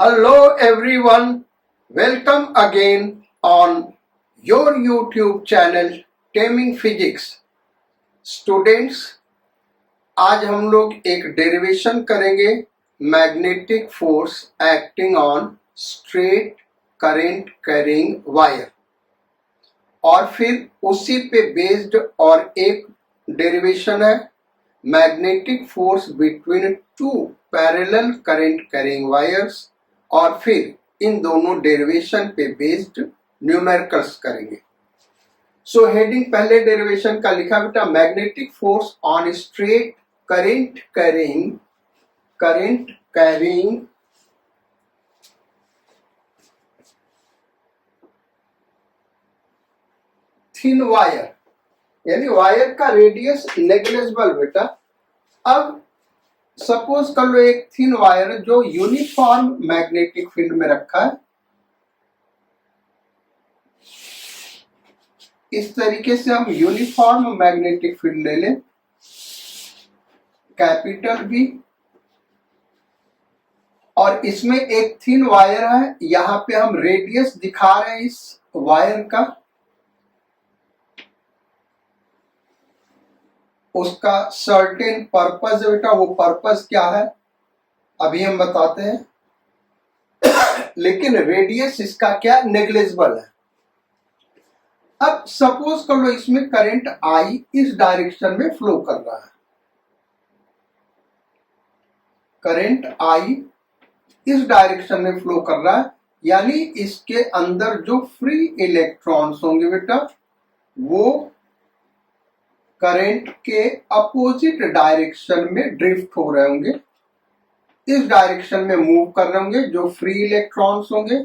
Hello everyone, welcome again on your YouTube channel Taming Physics। Students, आज हम लोग एक डेरिवेशन करेंगे magnetic force acting on straight current carrying wire और फिर उसी पे बेस्ड और एक डेरिवेशन है magnetic force between two parallel current carrying wires और फिर इन दोनों डेरिवेशन पे बेस्ड न्यूमेरिकल्स करेंगे। सो हेडिंग पहले डेरिवेशन का लिखा बेटा, magnetic force on straight current carrying thin wire, यानी वायर का रेडियस नेग्लिजिबल बेटा। अब सपोज कर लो एक थिन वायर जो यूनिफॉर्म मैग्नेटिक फील्ड में रखा है, इस तरीके से हम यूनिफॉर्म मैग्नेटिक फील्ड ले लें, कैपिटल बी, और इसमें एक थिन वायर है, यहां पे हम रेडियस दिखा रहे हैं इस वायर का, उसका सर्टेन पर्पस है बेटा। वो पर्पस क्या है अभी हम बताते हैं लेकिन रेडियस इसका क्या नेग्लिजिबल है। अब सपोज कर लो इसमें करंट आई इस डायरेक्शन में फ्लो कर रहा है, करंट आई इस डायरेक्शन में फ्लो कर रहा है, यानी इसके अंदर जो फ्री इलेक्ट्रॉन्स होंगे बेटा वो करंट के अपोजिट डायरेक्शन में ड्रिफ्ट हो रहे होंगे, इस डायरेक्शन में मूव कर रहे होंगे जो फ्री इलेक्ट्रॉन्स होंगे,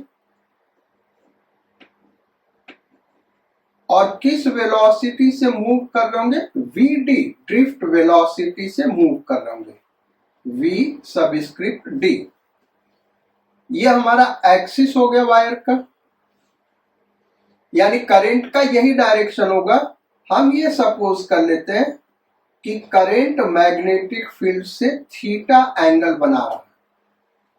और किस वेलोसिटी से मूव कर रहे होंगे, वीडी ड्रिफ्ट वेलोसिटी से मूव कर रहे होंगे, वी सबस्क्रिप्ट डी। ये हमारा एक्सिस हो गया वायर का, यानी करंट का यही डायरेक्शन होगा। हम ये सपोज कर लेते हैं कि करंट मैग्नेटिक फील्ड से थीटा एंगल बना रहा है,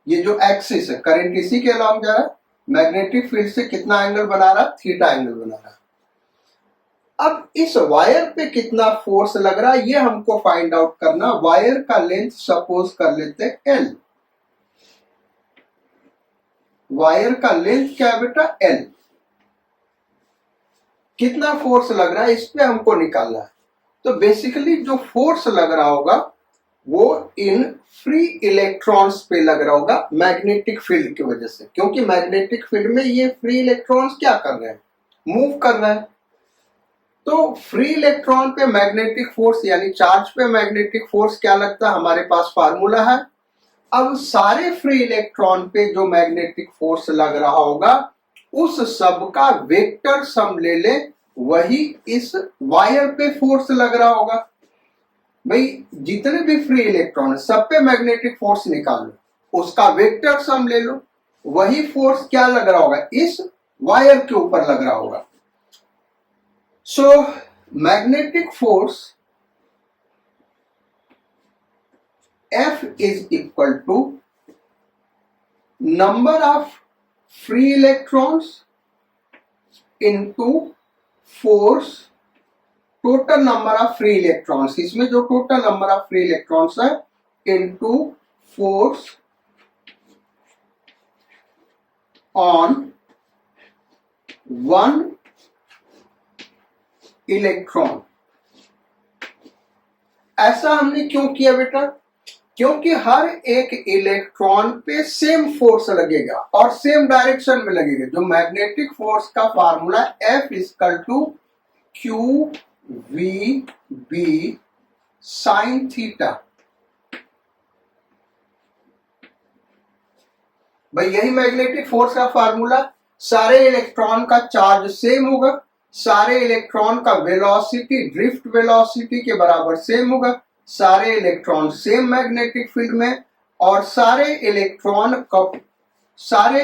ये जो एक्सिस है करंट इसी के अलावा जा रहा है, मैग्नेटिक फील्ड से कितना एंगल बना रहा है, थीटा एंगल बना रहा है। अब इस वायर पे कितना फोर्स लग रहा है ये हमको फाइंड आउट करना। वायर का लेंथ सपोज कर लेते हैं एल, वायर का लेंथ क्या है बेटा, एल। कितना फोर्स लग रहा है इस पे हमको निकालना है। तो बेसिकली जो फोर्स लग रहा होगा वो इन फ्री इलेक्ट्रॉन्स पे लग रहा होगा मैग्नेटिक फील्ड की वजह से, क्योंकि मैग्नेटिक फील्ड में ये फ्री इलेक्ट्रॉन्स क्या कर रहे हैं, मूव कर रहे हैं। तो फ्री इलेक्ट्रॉन पे मैग्नेटिक फोर्स यानी चार्ज पे मैग्नेटिक फोर्स क्या लगता है, हमारे पास फार्मूला है। अब सारे फ्री इलेक्ट्रॉन पे जो मैग्नेटिक फोर्स लग रहा होगा उस सब का वेक्टर सम ले ले, वही इस वायर पे फोर्स लग रहा होगा। भाई जितने भी फ्री इलेक्ट्रॉन सब पे मैग्नेटिक फोर्स निकाल लो, उसका वेक्टर सम ले लो, वही फोर्स क्या लग रहा होगा, इस वायर के ऊपर लग रहा होगा। So magnetic force F is equal to number of free electrons into force total number of free electrons, इसमें जो total number of free electrons है into force on one electron. ऐसा हमने क्यों किया बेटा, क्योंकि हर एक इलेक्ट्रॉन पे सेम फोर्स लगेगा और सेम डायरेक्शन में लगेगा। जो मैग्नेटिक फोर्स का formula F equal to Q V B sine theta, भाई यही मैग्नेटिक फोर्स का फार्मूला। सारे इलेक्ट्रॉन का चार्ज सेम होगा, सारे इलेक्ट्रॉन का वेलोसिटी ड्रिफ्ट वेलोसिटी के बराबर सेम होगा, सारे इलेक्ट्रॉन सेम मैग्नेटिक फील्ड में, और सारे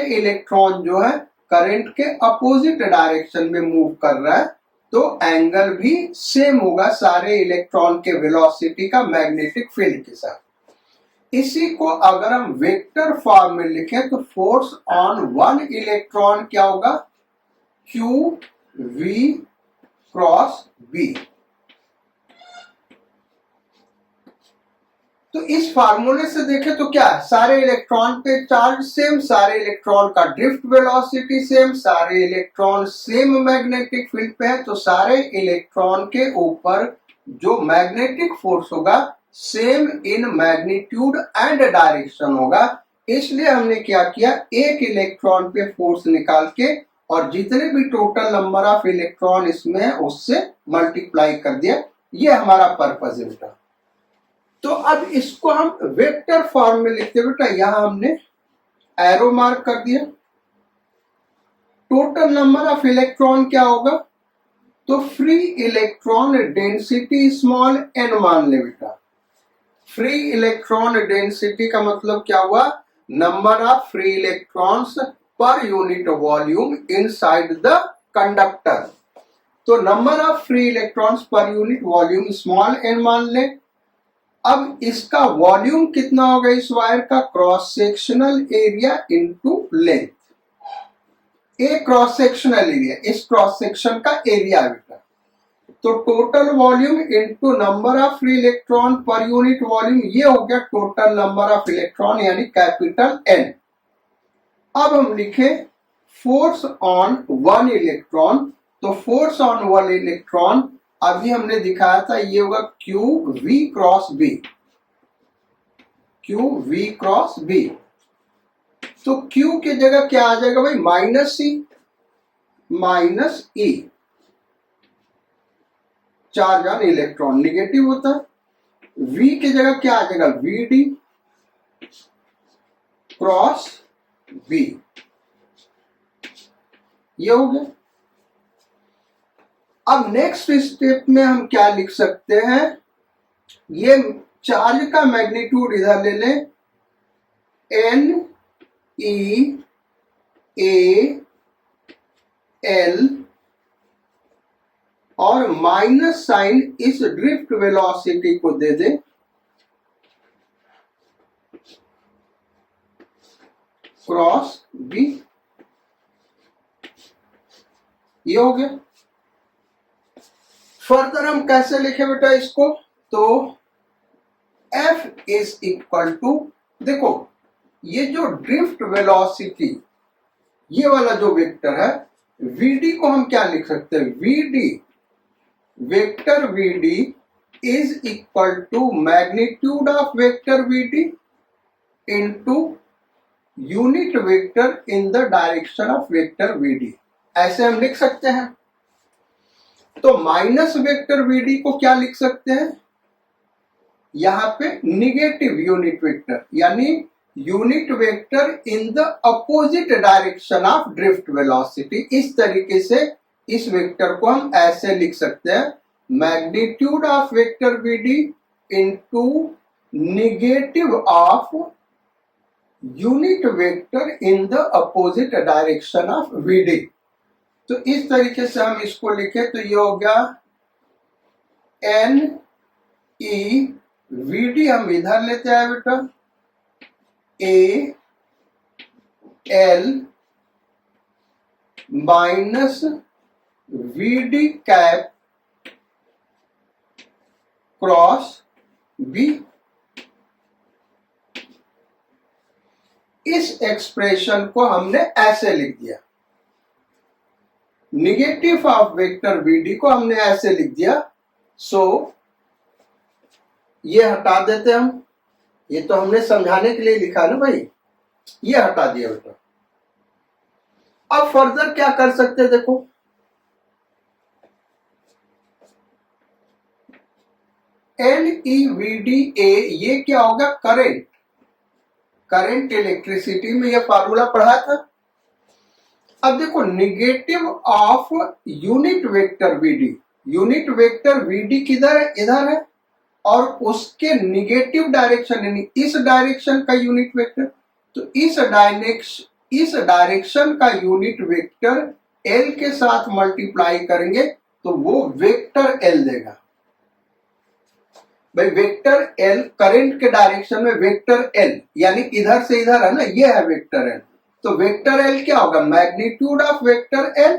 इलेक्ट्रॉन जो है करंट के अपोजिट डायरेक्शन में मूव कर रहा है, तो एंगल भी सेम होगा सारे इलेक्ट्रॉन के वेलोसिटी का मैग्नेटिक फील्ड के साथ। इसी को अगर हम वेक्टर फॉर्म में लिखें तो फोर्स ऑन वन इलेक्ट्रॉन क्या होगा, क्यू वी क्रॉस बी। तो इस फार्मूले से देखें तो क्या है, सारे इलेक्ट्रॉन पे चार्ज सेम, सारे इलेक्ट्रॉन का ड्रिफ्ट वेलोसिटी सेम, सारे इलेक्ट्रॉन सेम मैग्नेटिक फील्ड पे है, तो सारे इलेक्ट्रॉन के ऊपर जो मैग्नेटिक फोर्स होगा same in magnitude and direction होगा। इसलिए हमने क्या किया, एक इलेक्ट्रॉन पे फोर्स निकाल के और जितने भी टोटल नंबर ऑफ इलेक्ट्रॉन इसमें है उससे मल्टीप्लाई कर दिया। ये हमारा पर्पज है बेटा। तो अब इसको हम वेक्टर फॉर्म में लिखते हैं बेटा। यहां हमने एरो मार्क कर दिया। टोटल नंबर ऑफ इलेक्ट्रॉन क्या होगा, तो free electron density small N मान ले बेटा। फ्री इलेक्ट्रॉन डेंसिटी का मतलब क्या हुआ, number of free electrons per unit volume inside the conductor. तो number of free electrons per unit volume small N मान ले। अब इसका वॉल्यूम कितना होगा इस वायर का, cross sectional area into length. A cross sectional area, इस क्रॉस सेक्शन का एरिया बेटा। तो total volume into number of free electron per unit volume, ये हो गया टोटल नंबर ऑफ इलेक्ट्रॉन यानी कैपिटल एन। अब हम लिखे फोर्स ऑन वन इलेक्ट्रॉन। तो फोर्स ऑन वन इलेक्ट्रॉन अभी हमने दिखाया था, ये होगा q v cross B, q v cross B. तो क्यू की जगह क्या आ जाएगा भाई, minus C minus E. Charge on electron negative होता है। वी की जगह क्या आ जाएगा, वी डी क्रॉस बी। ये हो गया। अब नेक्स्ट स्टेप में हम क्या लिख सकते हैं, ये चार्ज का मैग्नीट्यूड इधर ले लें, एन ई ए एल, और माइनस साइन इस ड्रिफ्ट वेलोसिटी को दे दें, क्रॉस बी। ये हो गया। फर्दर हम कैसे लिखे बेटा इसको, तो F इज इक्वल टू, देखो ये जो ड्रिफ्ट वेलोसिटी, ये वाला जो वेक्टर है Vd को हम क्या लिख सकते हैं, Vd vector Vd is equal to magnitude of vector Vd into unit vector in the direction of vector Vd। ऐसे हम लिख सकते हैं। तो माइनस वेक्टर Vd को क्या लिख सकते हैं, यहां पे निगेटिव यूनिट वेक्टर, यानी unit vector in the opposite direction of drift velocity. इस तरीके से इस वेक्टर को हम ऐसे लिख सकते हैं, magnitude of vector Vd into negative of unit vector in the opposite direction of Vd। तो इस तरीके से हम इसको लिखे तो ये हो गया एन ई वी डी, हम इधर लेते हैं बेटा, A L minus V D cap cross B. इस एक्सप्रेशन को हमने ऐसे लिख दिया, निगेटिव ऑफ वेक्टर Vd को हमने ऐसे लिख दिया। सो ये हटा देते हम, ये तो हमने समझाने के लिए लिखा ना भाई, ये हटा दिया बेटा। अब फर्दर क्या कर सकते हैं, देखो LEVDA ये क्या होगा, करंट। करंट इलेक्ट्रिसिटी में ये फार्मूला पढ़ा था। अब देखो negative of unit vector Vd, unit vector Vd किधर है, इधर है, और उसके निगेटिव डायरेक्शन यानी इस डायरेक्शन का यूनिट वेक्टर, तो इस डायरेक्शन का यूनिट वेक्टर L के साथ मल्टीप्लाई करेंगे तो वो वेक्टर L देगा। भाई वेक्टर एल करंट के डायरेक्शन में वेक्टर एल यानी इधर से इधर है ना, ये है वेक्टर एल। तो वेक्टर एल क्या होगा, magnitude of vector L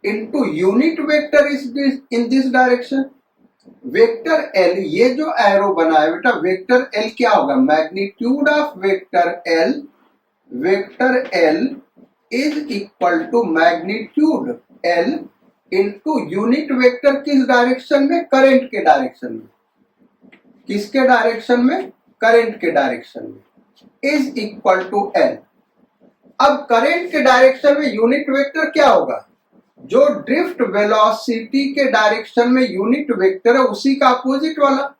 into unit vector is in this direction. Vector L ये जो एरो बना है बेटा, वेक्टर एल क्या होगा, magnitude of vector L is equal to magnitude L into unit vector किस डायरेक्शन में, करंट के डायरेक्शन में। किसके डायरेक्शन में, करंट के डायरेक्शन में, इज इक्वल टू एल। अब करंट के डायरेक्शन में यूनिट वेक्टर क्या होगा, जो ड्रिफ्ट वेलोसिटी के डायरेक्शन में यूनिट वेक्टर है उसी का अपोजिट वाला।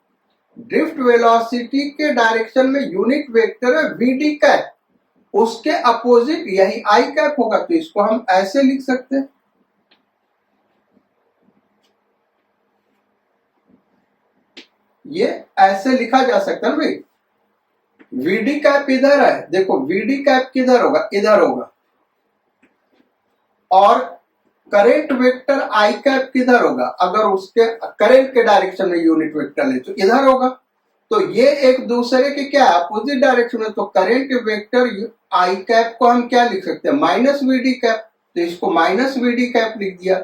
ड्रिफ्ट वेलोसिटी के डायरेक्शन में यूनिट वेक्टर है वीडी कैप, उसके अपोजिट यही आई कैप होगा। तो इसको हम ऐसे लिख सकते हैं, ये ऐसे लिखा जा सकता है भाई। वीडी कैप इधर है, देखो वीडी कैप किधर होगा, इधर होगा, और करंट वेक्टर आई कैप किधर होगा, अगर उसके करंट के डायरेक्शन में यूनिट वेक्टर ले तो इधर होगा। तो ये एक दूसरे के क्या अपोजिट डायरेक्शन में, तो करंट वेक्टर आई कैप को हम क्या लिख सकते हैं, माइनस वीडी कैप। तो इसको माइनस वीडी कैप लिख दिया,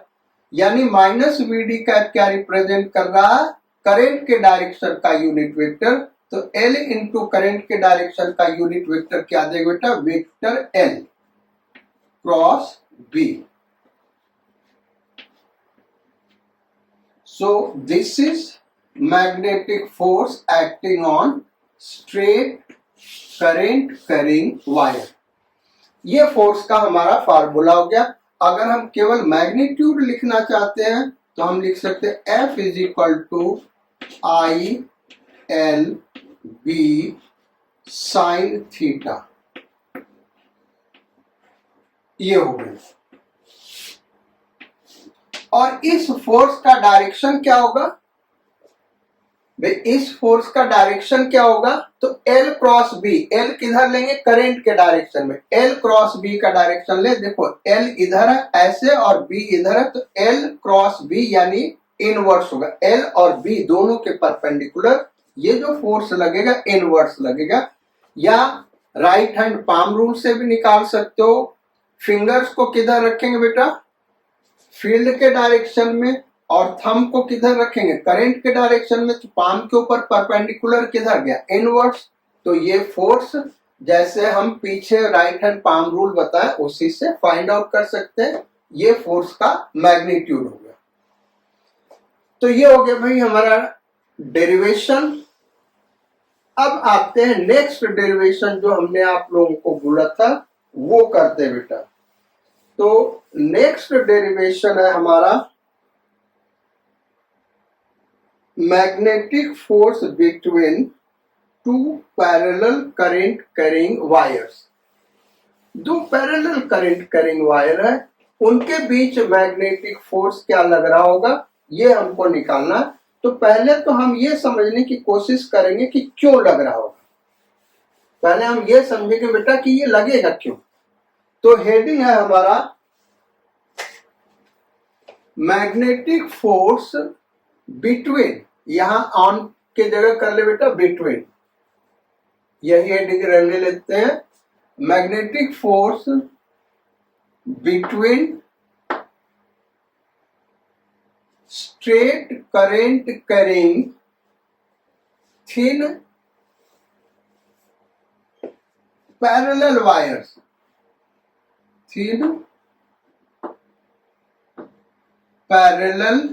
यानी माइनस वीडी कैप क्या रिप्रेजेंट कर रहा है, करंट के डायरेक्शन का यूनिट वेक्टर। तो L इंटू करंट के डायरेक्शन का यूनिट वेक्टर क्या देगा बेटा, vector L cross B। So this is magnetic force acting on straight current carrying wire। ये फोर्स का हमारा फार्मूला हो गया। अगर हम केवल मैग्नीट्यूड लिखना चाहते हैं तो हम लिख सकते हैं F is equal to I L B sine theta. ये हो गया। और इस फोर्स का डायरेक्शन क्या होगा भाई, इस फोर्स का डायरेक्शन क्या होगा, तो L क्रॉस B। L किधर लेंगे, करंट के डायरेक्शन में। L क्रॉस B का डायरेक्शन ले, देखो L इधर है ऐसे और B इधर है, तो L क्रॉस B यानी इनवर्स होगा। L और B दोनों के परपेंडिकुलर ये जो फोर्स लगेगा इनवर्स लगेगा। या राइट हैंड पाम रूल से भी निकाल सकते हो। फिंगर्स को किधर रखेंगे बेटा, फील्ड के डायरेक्शन में, और थंब को किधर रखेंगे, करंट के डायरेक्शन में। तो पाम के ऊपर परपेंडिकुलर किधर गया, इनवर्स। तो ये फोर्स जैसे हम पीछे राइट हैंड पाम रूल बताए उसी से फाइंड आउट कर सकते हैं। ये फोर्स का मैग्नीट्यूड हो गया। तो ये हो गया भाई हमारा डेरिवेशन। अब आते हैं नेक्स्ट डेरिवेशन, जो हमने आप लोगों को बोला था वो करते बेटा। तो नेक्स्ट डेरिवेशन है हमारा magnetic force between two parallel current carrying wires. दो पैरेलल करंट कैरिंग वायर है, उनके बीच मैग्नेटिक फोर्स क्या लग रहा होगा, ये हमको निकालना है। तो पहले तो हम ये समझने की कोशिश करेंगे कि क्यों लग रहा होगा। पहले हम ये समझेंगे बेटा कि ये लगेगा क्यों। तो हेडिंग है हमारा मैग्नेटिक फोर्स बिटवीन, यहां ऑन के जगह कर ले बेटा बिटवीन, यही हेडिंग रहने लेते हैं। Magnetic force between straight current carrying thin parallel wires, thin parallel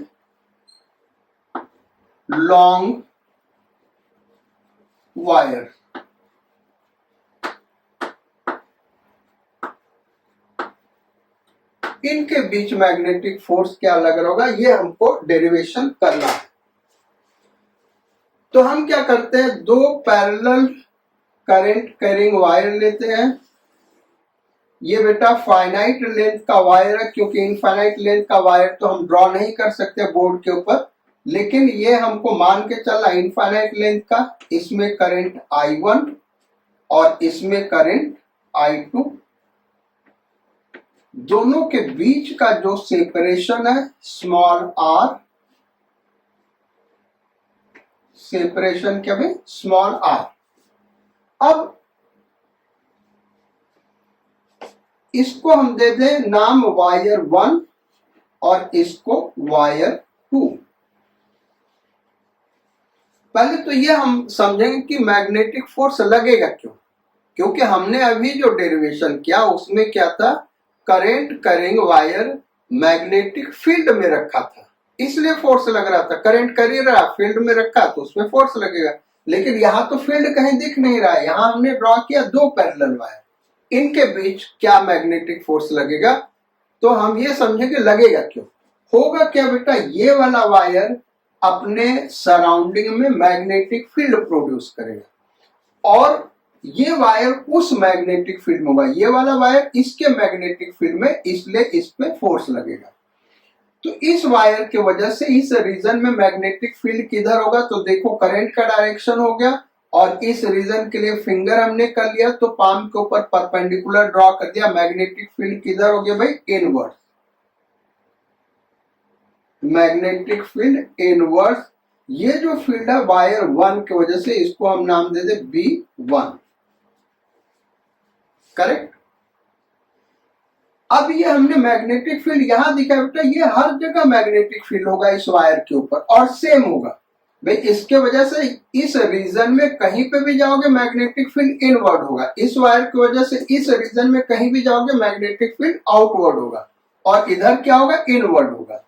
long wire. इनके बीच मैग्नेटिक फोर्स क्या लग रहा होगा, ये हमको डेरिवेशन करना है। तो हम क्या करते हैं, दो पैरेलल करंट कैरिंग वायर लेते हैं। ये बेटा फाइनाइट लेंथ का वायर है, क्योंकि इनफाइनाइट लेंथ का वायर तो हम ड्रॉ नहीं कर सकते बोर्ड के ऊपर, लेकिन ये हमको मान के चलना इनफाइनाइट लेंथ का। इसमें करंट I1 और इसमें करंट I2, दोनों के बीच का जो सेपरेशन है स्मॉल r, सेपरेशन क्या भाई, स्मॉल आर। अब इसको हम दे दें नाम वायर 1 और इसको वायर 2। पहले तो ये हम समझेंगे कि मैग्नेटिक फोर्स लगेगा क्यों, क्योंकि हमने अभी जो डेरिवेशन किया उसमें क्या था, current carrying wire magnetic field में रखा था, इसलिए फोर्स लग रहा था। करंट कर ही रहा, फील्ड में रखा तो उसमें फोर्स लगेगा। लेकिन यहाँ तो फील्ड कहीं दिख नहीं रहा है, यहाँ हमने ड्रॉ किया दो पैरेलल वायर, इनके बीच क्या मैग्नेटिक फोर्स लगेगा, तो हम ये समझेंगे लगेगा क्यों। होगा क्या बेटा, ये वाला वायर अपने सराउंडिंग में मैग्नेटिक फील्ड प्रोड्यूस करेगा और ये वायर उस मैग्नेटिक फील्ड में होगा, ये वाला वायर इसके मैग्नेटिक फील्ड में, इसलिए इस पे फोर्स लगेगा। तो इस वायर की वजह से इस रीजन में मैग्नेटिक फील्ड किधर होगा, तो देखो करंट का डायरेक्शन हो गया और इस रीजन के लिए फिंगर हमने कर लिया, तो पाम के ऊपर परपेंडिकुलर ड्रॉ कर दिया। मैग्नेटिक फील्ड किधर हो गया भाई, इनवर्स। मैग्नेटिक फील्ड इनवर्स, ये जो फील्ड है वायर 1 की वजह से, इसको हम नाम दे दे B1, करेक्ट। अब ये हमने मैग्नेटिक फील्ड यहां दिखा बेटा, ये हर जगह मैग्नेटिक फील्ड होगा इस वायर के ऊपर और सेम होगा भाई। इसके वजह से इस रीजन में कहीं पे भी जाओगे मैग्नेटिक फील्ड इनवर्ड होगा, इस वायर की वजह से इस रीजन में कहीं भी जाओगे मैग्नेटिक फील्ड आउटवर्ड होगा और इधर क्या होगा, इनवर्ड होगा।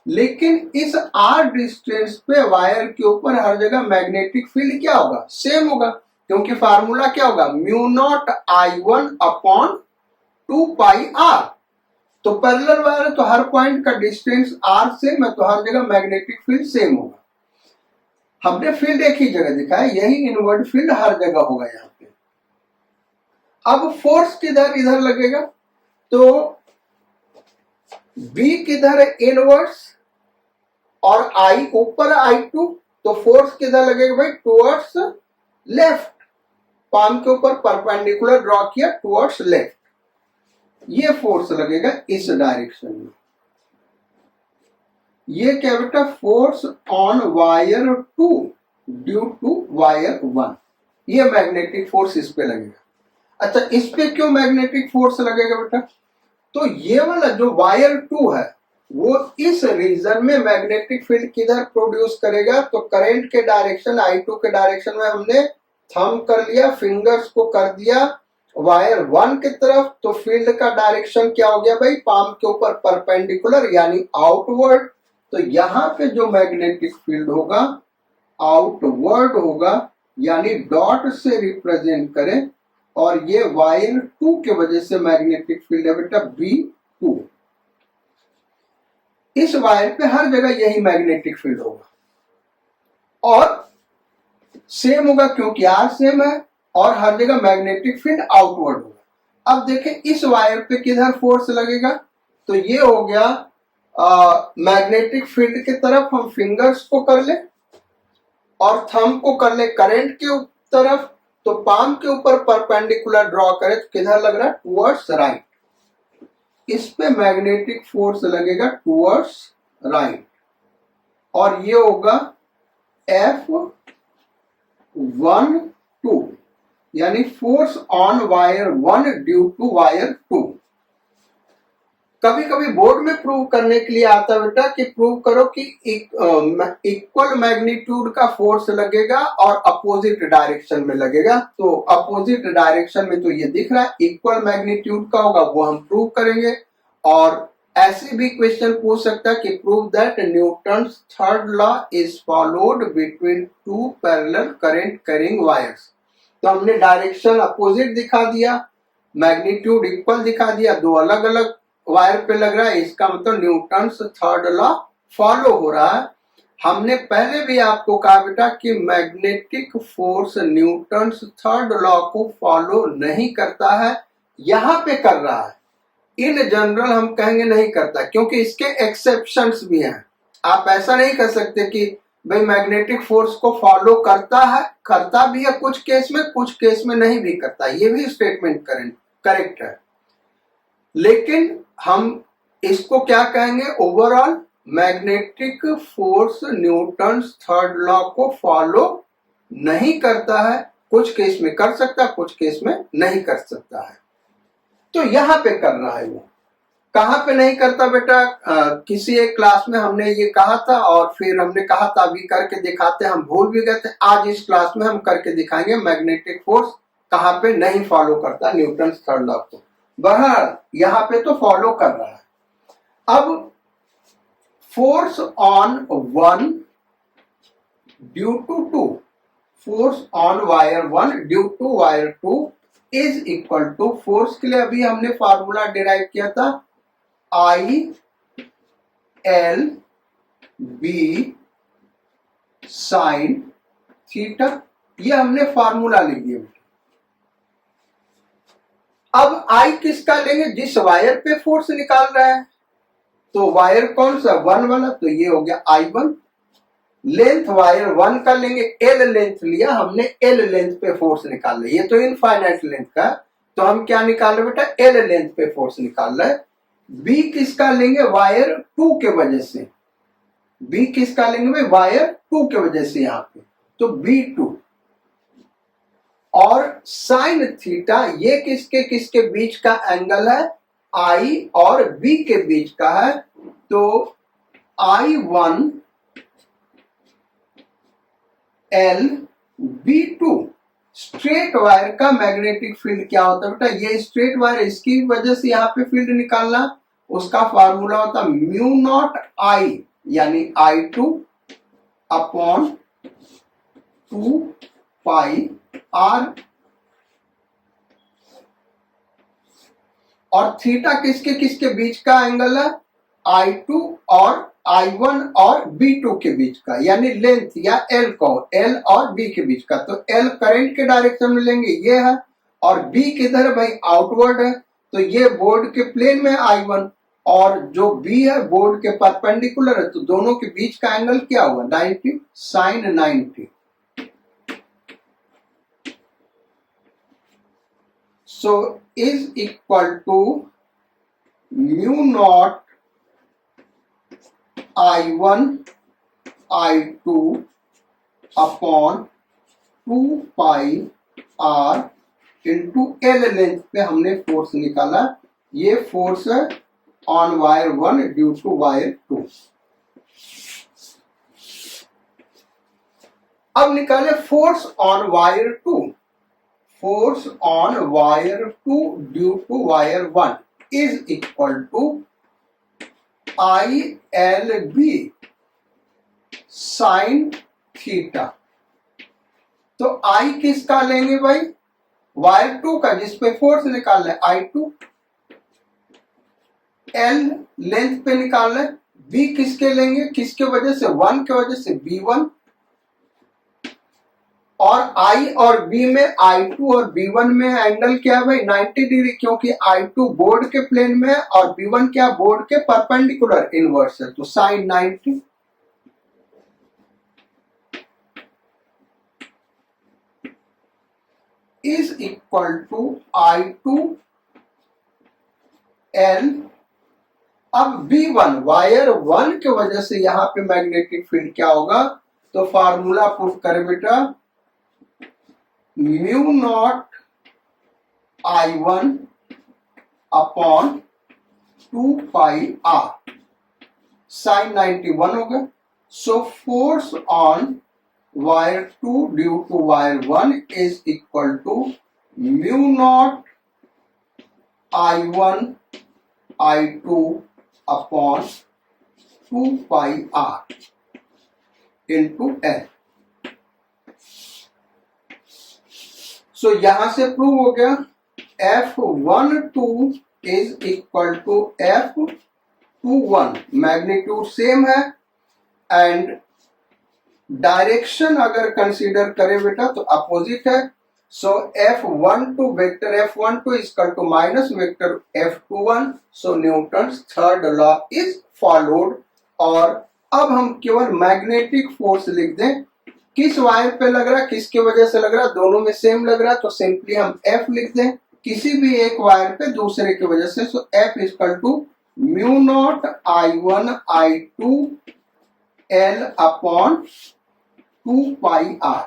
लेकिन इस आर डिस्टेंस पे वायर के ऊपर हर जगह मैग्नेटिक फील्ड क्या होगा, सेम होगा, क्योंकि फार्मूला क्या होगा, म्यू0 I1 अपॉन 2 पाई आर। तो पैरेलल वायर है तो हर पॉइंट का डिस्टेंस आर सेम है, तो हर जगह मैग्नेटिक फील्ड सेम होगा। हमने फील्ड एक ही जगह दिखाया, यही इनवर्ड फील्ड हर जगह होगा यहाँ पे। अब फोर्स किधर, इधर लगेगा, तो B किधर है, इनवर्स, और I ऊपर I2, तो फोर्स किधर लगेगा भाई, टुवर्ड्स लेफ्ट। पाम के ऊपर परपेंडिकुलर ड्रॉ किया टुवर्ड्स लेफ्ट, ये फोर्स लगेगा इस डायरेक्शन में। ये क्या बेटा, force on wire 2 due to wire 1, ये मैग्नेटिक फोर्स इस पे लगेगा। अच्छा, इस पे क्यों मैग्नेटिक फोर्स लगेगा बेटा, तो ये वाला जो वायर 2 है वो इस रीजन में मैग्नेटिक फील्ड किधर प्रोड्यूस करेगा, तो करंट के डायरेक्शन I2 के डायरेक्शन में हमने थंब कर लिया, फिंगर्स को कर दिया वायर 1 की तरफ, तो फील्ड का डायरेक्शन क्या हो गया भाई, पाम के ऊपर परपेंडिकुलर यानी आउटवर्ड। तो यहाँ पे जो मैग्नेटिक फील्ड होगा आउटवर्ड होगा, यानी डॉट से रिप्रेजेंट करें, और ये वायर 2 के वजह से मैग्नेटिक फील्ड है बेटा B2। इस वायर पे हर जगह यही मैग्नेटिक फील्ड होगा और सेम होगा क्योंकि आर सेम है, और हर जगह मैग्नेटिक फील्ड आउटवर्ड होगा। अब देखें इस वायर पे किधर फोर्स लगेगा, तो ये हो गया मैग्नेटिक फील्ड की तरफ, हम फिंगर्स को कर ले और थंब को कर ले करंट के तरफ, तो पाम के ऊपर परपेंडिकुलर ड्रॉ करें तो किधर लग रहा है, टुवर्ड्स राइट। इस पे मैग्नेटिक फोर्स लगेगा टुवर्ड्स राइट, और ये होगा F12, यानी force on wire 1 due to wire 2। कभी कभी बोर्ड में प्रूव करने के लिए आता है बेटा कि प्रूव करो कि इक्वल मैग्नीट्यूड का फोर्स लगेगा और अपोजिट डायरेक्शन में लगेगा। तो अपोजिट डायरेक्शन में तो ये दिख रहा है इक्वल मैग्नीट्यूड का होगा, वो हम प्रूव करेंगे। और ऐसे भी क्वेश्चन पूछ सकता है कि prove that Newton's third law is followed between two parallel current carrying wires. तो हमने डायरेक्शन अपोजिट दिखा दिया, मैग्नीट्यूड इक्वल दिखा दिया, दो अलग अलग वायर पे लग रहा है, इसका मतलब न्यूटन्स थर्ड लॉ फॉलो हो रहा है। हमने पहले भी आपको कहा बेटा कि magnetic force Newton's third law को फॉलो नहीं करता है, यहाँ पे कर रहा है। इन जनरल हम कहेंगे नहीं करता, क्योंकि इसके एक्सेप्शंस भी हैं। आप ऐसा नहीं कर सकते कि भाई मैग्नेटिक फोर्स को फॉलो करता है, करता भी है कुछ केस में नहीं भी करता, ये भी स्टेटमेंट करेक्ट है। लेकिन हम इसको क्या कहेंगे, overall magnetic force Newton's third law को फॉलो नहीं करता है। कुछ केस में कर सकता है, कुछ केस में नहीं कर सकता है। तो यहां पे कर रहा है वो। कहां पे नहीं करता बेटा? किसी एक क्लास में हमने ये कहा था और फिर हमने कहा था अभी करके दिखाते, हम भूल भी गए थे। आज इस क्लास में हम करके दिखाएंगे मैग्नेटिक फोर्स कहां पे नहीं फॉलो करता न्यूटन थर्ड लॉ को। बहरहाल यहां पे तो फॉलो कर रहा है। अब force on one due to two, force on wire one due to wire two is equal to, force के लिए अभी हमने फार्मूला डिराइव किया था I L B sine theta, ये हमने फार्मूला लिख दिया। अब I किसका लेंगे? जिस वायर पे फोर्स निकाल रहा है। तो वायर कौन सा? वन वाला, तो ये हो गया I1। लेंथ वायर वन का लेंगे, L लेंथ लिया हमने, L लेंथ पे फोर्स निकाल रहा है। ये तो इनफाइनाइट लेंथ का, तो हम क्या निकाल रहे बेटा? L लेंथ पे फोर्स निकाल रहा है। बी किसका लेंगे? वायर टू के वजह से। बी किसका लेंगे भाई? वायर टू के वजह से यहां पे, तो B2। और साइन थीटा ये किसके किसके बीच का एंगल है? I और B के बीच का है, तो I1 L B2। Straight wire का मैग्नेटिक फील्ड क्या होता है बेटा? ये स्ट्रेट वायर, इसकी वजह से यहाँ पे फील्ड निकालना, उसका फार्मूला होता म्यू नॉट I यानी I2 अपॉन 2 पाई R। और थीटा किसके किसके बीच का एंगल है? I2 और I1 और B2 के बीच का, यानी लेंथ या L को, L और B के बीच का। तो L करंट के डायरेक्शन में लेंगे, ये है, और B किधर भाई? आउटवर्ड है, तो ये बोर्ड के प्लेन में I1, और जो B है बोर्ड के परपेंडिकुलर है, तो दोनों के बीच का एंगल क्या हुआ? 90, sine 90। So is equal to mu naught I1 I2 upon 2 pi R into L length पे हमने फोर्स निकाला। ये फोर्स है on wire one due to wire two. अब निकाले force on wire two. Force on wire two due to wire one is equal to ILB sine theta. तो I किसका लेंगे भाई? वायर टू का, जिसपे फोर्स निकालना है, I2। L लेंथ पे निकालना है। B किसके लेंगे? किसके वजह से? वन के वजह से, B1। और I और B में, I2 और B1 में एंगल क्या है भाई? 90 डिग्री, क्योंकि I2 बोर्ड के प्लेन में है और B1 क्या? बोर्ड के परपेंडिकुलर इनवर्स है, तो sine 90। Is equal to I2 L। अब B1 वायर वन के वजह से यहां पे मैग्नेटिक फील्ड क्या होगा? तो फार्मूला पुट करें बेटा, mu naught I1 upon 2 pi R sine 91 हो गया। So force on wire two due to wire one is equal to mu naught I1 I2 upon 2 pi R into L। So यहां से prove हो गया F12 is equal to F21। Magnitude same है and direction अगर consider करें बेटा तो opposite है। So F12 vector F12 is equal to minus vector F21। So Newton's third law is followed. और अब हम केवल मैग्नेटिक फोर्स लिख दें, किस वायर पे लग रहा है, किसके वजह से लग रहा है, दोनों में सेम लग रहा है, तो सिंपली हम F लिख दें, किसी भी एक वायर पे दूसरे की वजह से। So F equal to mu naught I1 I2 L upon 2πr।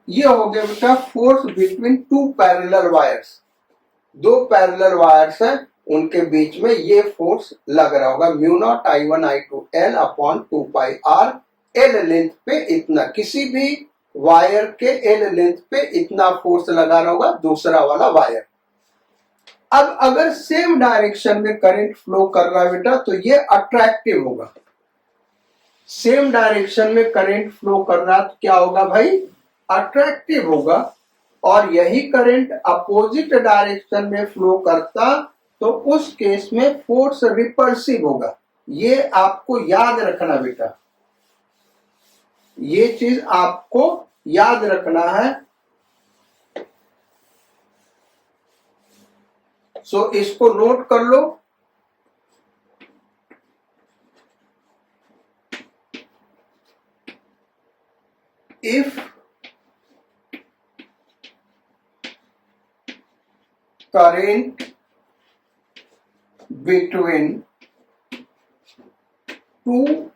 ये हो गया बेटा force between two parallel wires. दो पैरेलल वायर्स है, उनके बीच में ये फोर्स लग रहा होगा, mu naught I1 I2 L upon 2πr। L length पे इतना, किसी भी वायर के एल लेंथ पे इतना फोर्स लगा रहा होगा दूसरा वाला वायर। अब अगर सेम डायरेक्शन में करंट फ्लो कर रहा है बेटा तो ये अट्रैक्टिव होगा। सेम डायरेक्शन में करंट फ्लो कर रहा तो क्या होगा भाई, अट्रैक्टिव होगा। और यही करंट अपोजिट डायरेक्शन में फ्लो करता तो उस केस में फोर्स रिपल्सिव होगा। ये आपको याद रखना बेटा, ये चीज आपको याद रखना है। सो इसको नोट कर लो। If current between two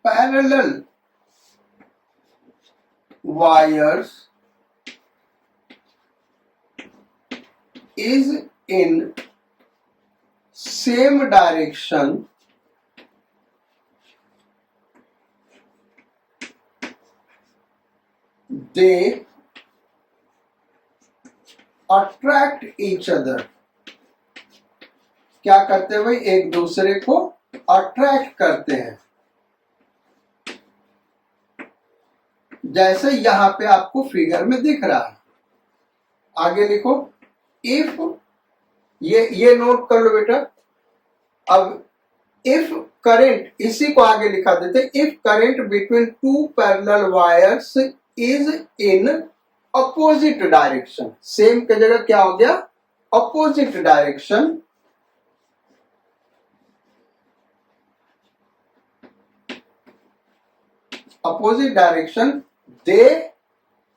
parallel wires is in same direction, they attract each other. क्या करते हैं भाई, एक दूसरे को अट्रैक्ट करते हैं। जैसे यहां पे आपको फिगर में दिख रहा है। आगे लिखो, इफ, ये नोट कर लो बेटा। अब इफ करंट, इसी को आगे लिखा देते, if current between two parallel wires is in opposite direction. Same की जगह क्या हो गया, अपोजिट डायरेक्शन। अपोजिट डायरेक्शन, दे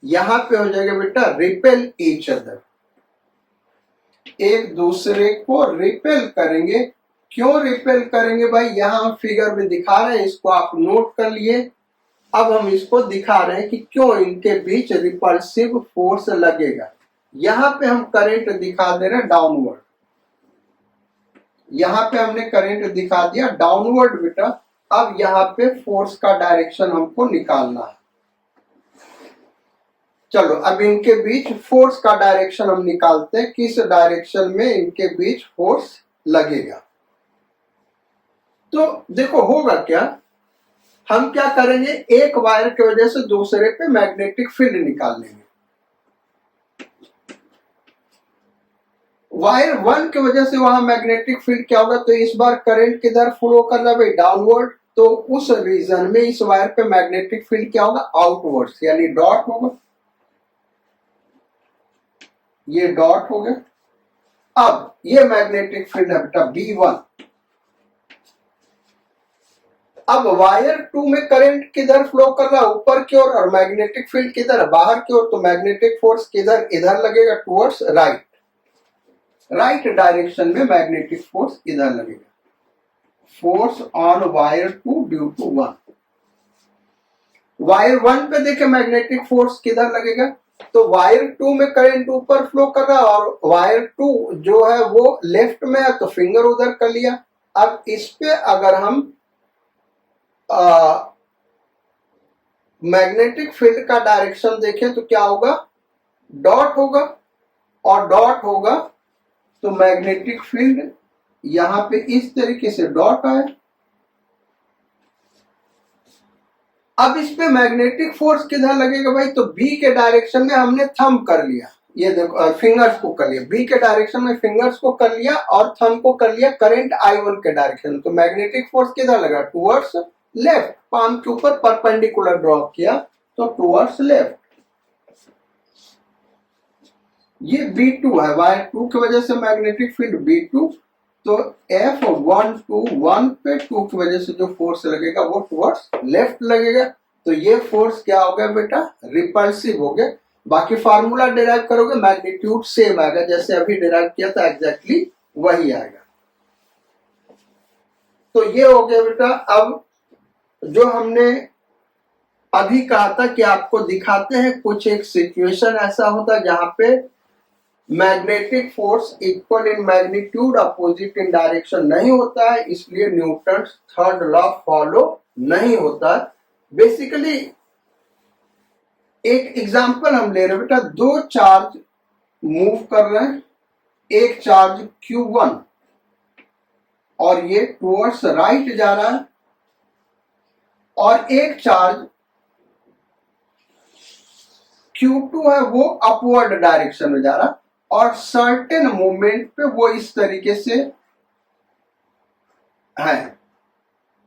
यहां पे हो जाएगा बेटा रिपेल ईच अदर। एक दूसरे को रिपेल करेंगे। क्यों रिपेल करेंगे भाई, यहां हम फिगर में दिखा रहे हैं, इसको आप नोट कर लिए। अब हम इसको दिखा रहे हैं कि क्यों इनके बीच रिपल्सिव फोर्स लगेगा। यहां पे हम करंट दिखा दे रहे हैं डाउनवर्ड। यहां पे हमने करंट दिखा दिया डाउनवर्ड बेटा। अब यहां पे फोर्स का डायरेक्शन हमको निकालना है। चलो अब इनके बीच फोर्स का डायरेक्शन हम निकालते हैं, किस डायरेक्शन में इनके बीच फोर्स लगेगा। तो देखो होगा क्या, हम क्या करेंगे, एक वायर की वजह से दूसरे पे मैग्नेटिक फील्ड निकाल लेंगे। वायर वन की वजह से वहां मैग्नेटिक फील्ड क्या होगा, तो इस बार करंट किधर फ्लो कर रहा है, डाउनवर्ड। तो उस रीजन में इस वायर पे मैग्नेटिक फील्ड क्या होगा, आउटवर्ड्स, यानी डॉट होगा। ये डॉट हो गया। अब ये मैग्नेटिक फील्ड है बेटा B1। अब वायर 2 में करंट किधर फ्लो कर रहा है, ऊपर की ओर, और मैग्नेटिक फील्ड किधर है, बाहर की ओर। तो मैग्नेटिक फोर्स किधर, इधर लगेगा, टुवर्ड्स राइट। राइट डायरेक्शन में मैग्नेटिक फोर्स इधर लगेगा। Force on wire 2 due to 1। Wire 1 पे देखे मैग्नेटिक फोर्स किधर लगेगा, तो वायर 2 में करंट ऊपर फ्लो कर रहा है और वायर 2 जो है वो लेफ्ट में है, तो फिंगर उधर कर लिया। अब इस पे अगर हम मैग्नेटिक फील्ड का डायरेक्शन देखें तो क्या होगा, डॉट होगा। और डॉट होगा तो मैग्नेटिक फील्ड यहां पे इस तरीके से डॉट आए। अब इस पे मैग्नेटिक फोर्स किधर लगेगा भाई, तो बी के डायरेक्शन में हमने थंब कर लिया। ये देखो फिंगर्स को कर लिया, बी के डायरेक्शन में फिंगर्स को कर लिया और थंब को कर लिया करंट I1 के डायरेक्शन। तो मैग्नेटिक फोर्स किधर लगा, टुवर्ड्स लेफ्ट। पाम के ऊपर परपेंडिकुलर ड्रॉ किया तो टुवर्ड्स लेफ्ट। ये B2 है, वायर 2 की वजह से मैग्नेटिक फील्ड B2। तो F1 पे 2 की वजह से जो फोर्स लगेगा वो टुवर्ड्स लेफ्ट लगेगा। तो ये फोर्स क्या हो गया बेटा, रिपल्सिव हो गया। बाकी फार्मूला डिराइव करोगे मैग्नीट्यूड सेम आएगा, जैसे अभी डिराइव किया था एग्जैक्टली वही आएगा। तो ये हो गया बेटा। अब जो हमने अभी कहा था कि आपको दिखाते हैं कुछ एक सिचुएशन ऐसा होता है जहां पे magnetic force equal in magnitude opposite in direction नहीं होता है, इसलिए न्यूटन थर्ड लॉ फॉलो नहीं होता है। बेसिकली एक एग्जांपल हम ले रहे हैं बेटा, दो चार्ज मूव कर रहे हैं, एक चार्ज Q1 और ये टुवर्ड्स राइट जा रहा है, और एक चार्ज Q2 है वो अपवर्ड डायरेक्शन में जा रहा है, और सर्टेन मोमेंट पे वो इस तरीके से है।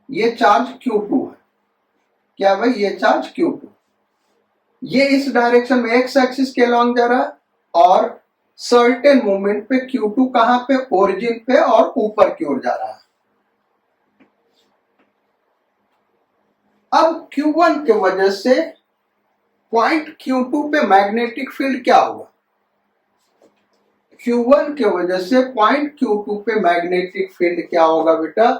ये चार्ज Q2 है, क्या भाई, ये चार्ज Q2, ये इस डायरेक्शन में एक्स एक्सिस के अलॉन्ग जा रहा है, और सर्टेन मोमेंट पे Q2 कहां पे, ओरिजिन पे और ऊपर की ओर जा रहा है। अब Q1 के वजह से पॉइंट Q2 पे मैग्नेटिक फील्ड क्या होगा, Q1 के वजह से पॉइंट Q2 पे मैग्नेटिक फील्ड क्या होगा बेटा।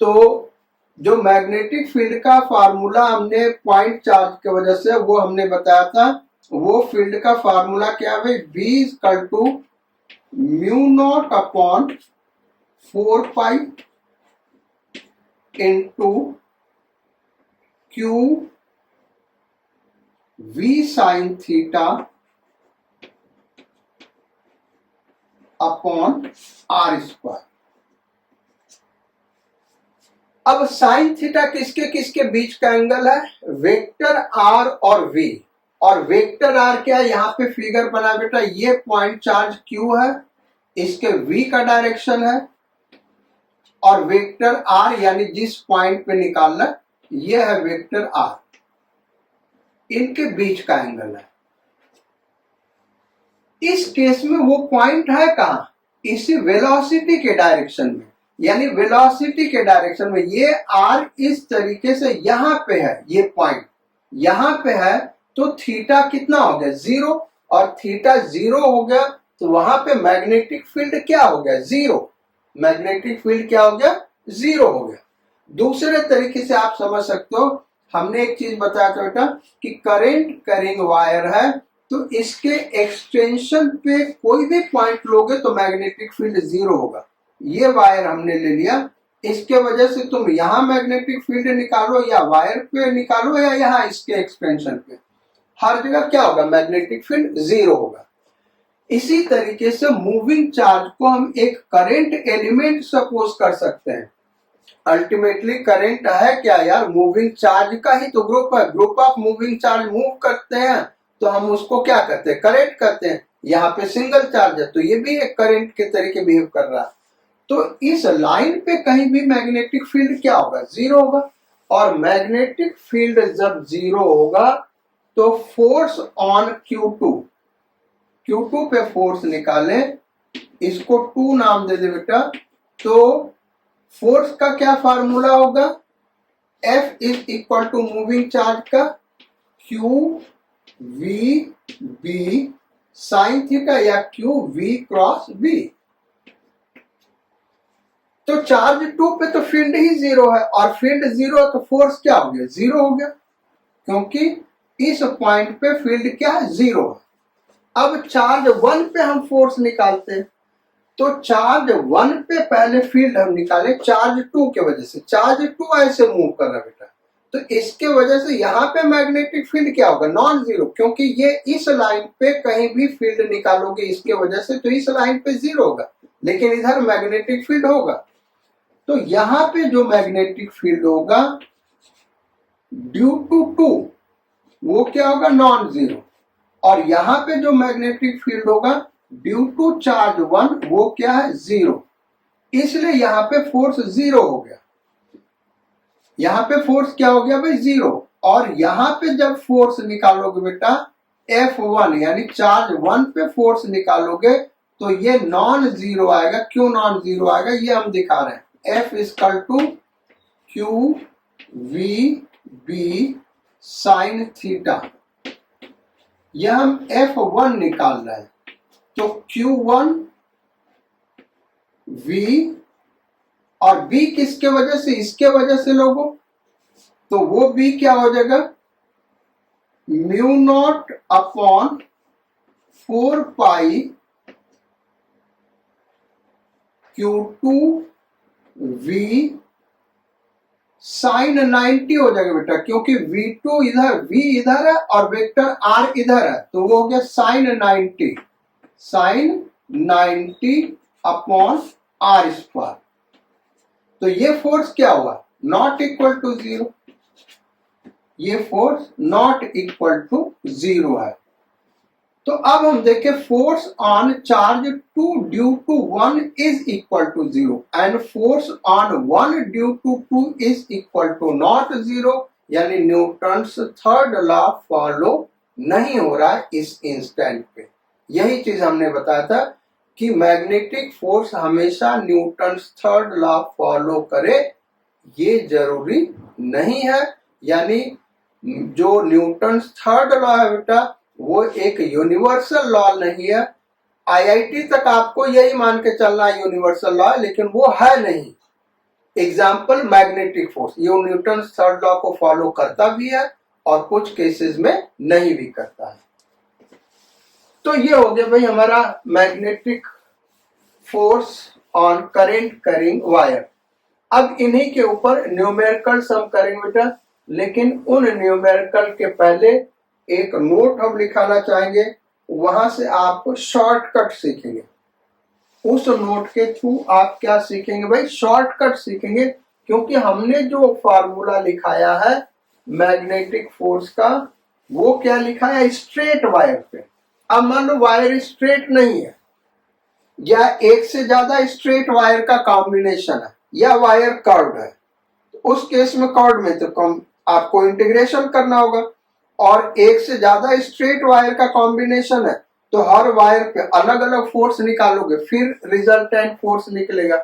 तो जो मैग्नेटिक फील्ड का फार्मूला हमने पॉइंट चार्ज के वजह से वो हमने बताया था, वो फील्ड का फार्मूला क्या है, V equal to mu naught upon 4 pi into Q V sine theta upon R square. अब साइन थीटा किसके किसके बीच का एंगल है, वेक्टर R और V, और वेक्टर R क्या है, यहाँ पे फिगर बना बेटा, ये पॉइंट चार्ज Q है, इसके V का डायरेक्शन है, और वेक्टर R यानी जिस पॉइंट पे निकालना ये है वेक्टर R, इनके बीच का एंगल है। इस केस में वो पॉइंट है कहां, इसी वेलोसिटी के डायरेक्शन में, यानी वेलोसिटी के डायरेक्शन में ये R इस तरीके से यहां पे है, ये पॉइंट यहां पे है, तो थीटा कितना हो गया, 0, और थीटा 0 हो गया तो वहां पे मैग्नेटिक फील्ड क्या हो गया, 0। मैग्नेटिक फील्ड क्या हो गया, 0 हो गया। दूसरे तरीके से आप समझ सकते हो, हमने एक चीज बताया था बेटा कि करंट कैरिंग वायर है, तो इसके एक्सटेंशन पे कोई भी पॉइंट लोगे तो मैग्नेटिक फील्ड 0 होगा। ये वायर हमने ले लिया, इसके वजह से तुम यहां मैग्नेटिक फील्ड निकालो या वायर पे निकालो या यहां इसके एक्सटेंशन पे, हर जगह क्या होगा, मैग्नेटिक फील्ड 0 होगा। इसी तरीके से मूविंग चार्ज को हम एक करंट एलिमेंट सपोज कर सकते हैं। अल्टीमेटली करंट है क्या यार, मूविंग चार्ज का ही तो ग्रुप है, group of moving charge move करते हैं तो हम उसको क्या करते हैं, करंट कहते हैं। यहाँ पे सिंगल चार्ज है तो ये भी एक करंट के तरीके बिहेव कर रहा है। तो इस लाइन पे कहीं भी मैग्नेटिक फील्ड क्या होगा, 0 होगा, और मैग्नेटिक फील्ड जब 0 होगा तो फोर्स ऑन Q2 पे फोर्स निकाले, इसको 2 नाम दे दे बेटा। तो फोर्स का क्या फार्मूला होगा, F is equal to moving charge का Q V B sine theta या Q V क्रॉस B। तो चार्ज 2 पे तो फील्ड ही 0 है, और फील्ड 0 है तो फोर्स क्या हो गया, 0 हो गया, क्योंकि इस पॉइंट पे फील्ड क्या है, 0 है। अब चार्ज 1 पे हम फोर्स निकालते हैं, तो चार्ज 1 पे पहले फील्ड हम निकाले चार्ज 2 के वजह से, चार्ज 2 ऐसे मूव कर रहा बेटा, तो इसके वजह से यहाँ पे मैग्नेटिक फील्ड क्या होगा, नॉन जीरो, क्योंकि ये इस लाइन पे कहीं भी फील्ड निकालोगे इसके वजह से तो इस लाइन पे 0 होगा, लेकिन इधर मैग्नेटिक फील्ड होगा। तो यहाँ पे जो मैग्नेटिक फील्ड होगा ड्यू टू 2 वो क्या होगा, नॉन जीरो, और यहाँ पे जो मैग्नेटिक फील्ड होगा ड्यू टू चार्ज 1 वो क्या है, 0, इसलिए यहाँ पे फोर्स 0 हो गया। यहाँ पे फोर्स क्या हो गया भाई, 0, और यहाँ पे जब फोर्स निकालोगे बेटा F1 यानी चार्ज 1 पे फोर्स निकालोगे तो ये नॉन जीरो आएगा। क्यों नॉन जीरो आएगा ये हम दिखा रहे हैं। F equal to Q V B sine theta, यह हम F1 निकाल रहे हैं, तो Q1 V और B किसके वजह से, इसके वजह से लोगों, तो वो B क्या हो जाएगा, म्यू नॉट अपॉन 4 पाई Q2 V साइन 90 हो जाएगा बेटा, क्योंकि V2 इधर, V इधर है और वेक्टर R इधर है, तो वो हो गया sine 90, sine 90 upon R square. तो ये फोर्स क्या हुआ, नॉट इक्वल टू 0, ये फोर्स नॉट इक्वल टू 0 है। तो अब हम देखें, force on charge 2 due to 1 is equal to 0 and force on 1 due to 2 is equal to not 0, यानी न्यूटन्स थर्ड लॉ फॉलो नहीं हो रहा है इस इंस्टेंट पे। यही चीज हमने बताया था कि मैग्नेटिक फोर्स हमेशा न्यूटन्स थर्ड लॉ फॉलो करे, ये जरूरी नहीं है। यानी जो न्यूटन्स थर्ड लॉ है बेटा, वो एक यूनिवर्सल लॉ नहीं है। आईआईटी तक आपको यही मान के चलना यूनिवर्सल लॉ है, लेकिन वो है नहीं। एग्जाम्पल मैग्नेटिक फोर्स, ये न्यूटन्स थर्ड लॉ को फॉलो करता भी है और कुछ केसेस में नहीं भी करता है। तो ये हो गया भाई हमारा magnetic force on current carrying wire. अब इन्हीं के ऊपर न्यूमेरिकल सम करेंगे बेटा, लेकिन उन न्यूमेरिकल के पहले एक नोट हम लिखाना चाहेंगे, वहां से आप शॉर्टकट सीखेंगे। उस नोट के थ्रू आप क्या सीखेंगे भाई, शॉर्टकट सीखेंगे, क्योंकि हमने जो फार्मूला लिखाया है मैग्नेटिक फोर्स का, वो क्या लिखा है, स्ट्रेट वायर पे। अब मान लो वायर स्ट्रेट नहीं है, या एक से ज्यादा स्ट्रेट वायर का कॉम्बिनेशन है, या वायर कर्व्ड है, तो उस केस में कर्व्ड में तो आपको इंटीग्रेशन करना होगा। और एक से ज्यादा स्ट्रेट वायर का कॉम्बिनेशन है, तो हर वायर पे अलग अलग फोर्स निकालोगे, फिर रिजल्टेंट फोर्स निकलेगा।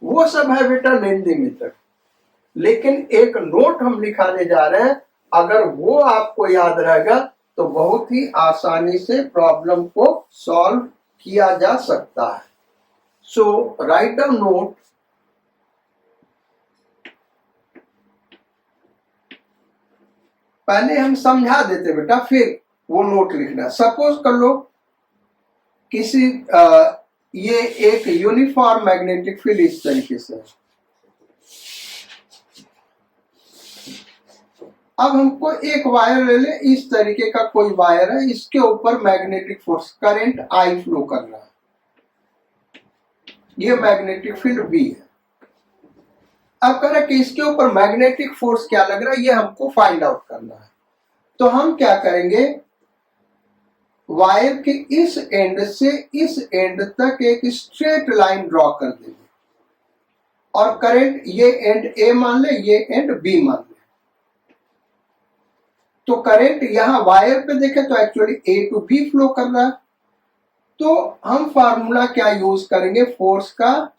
वो सब है बेटा लेंदी मेथड। लेकिन एक नोट हम लिखाने जा रहे हैं, अगर वो आपको याद रहेगा तो बहुत ही आसानी से प्रॉब्लम को सॉल्व किया जा सकता है। सो राइट अ नोट, पहले हम समझा देते बेटा, फिर वो नोट लिखना। सपोज कर लो किसी ये एक यूनिफॉर्म मैग्नेटिक फील्ड इस तरीके से है। अब हमको एक वायर ले ले, इस तरीके का कोई वायर है, इसके ऊपर magnetic force current I flow कर रहा है, ये मैग्नेटिक फील्ड बी है। अब कह रहे कि इसके ऊपर मैग्नेटिक फोर्स क्या लग रहा है, ये हमको फाइंड आउट करना है। तो हम क्या करेंगे, वायर के इस एंड से इस एंड तक एक स्ट्रेट लाइन ड्रॉ कर देंगे, और करंट ये एंड ए मान ले, ये एंड बी मान ले। तो करंट यहां वायर पे देखे तो actually A to B flow कर रहा है। तो हम फार्मूला क्या यूज करेंगे फोर्स का,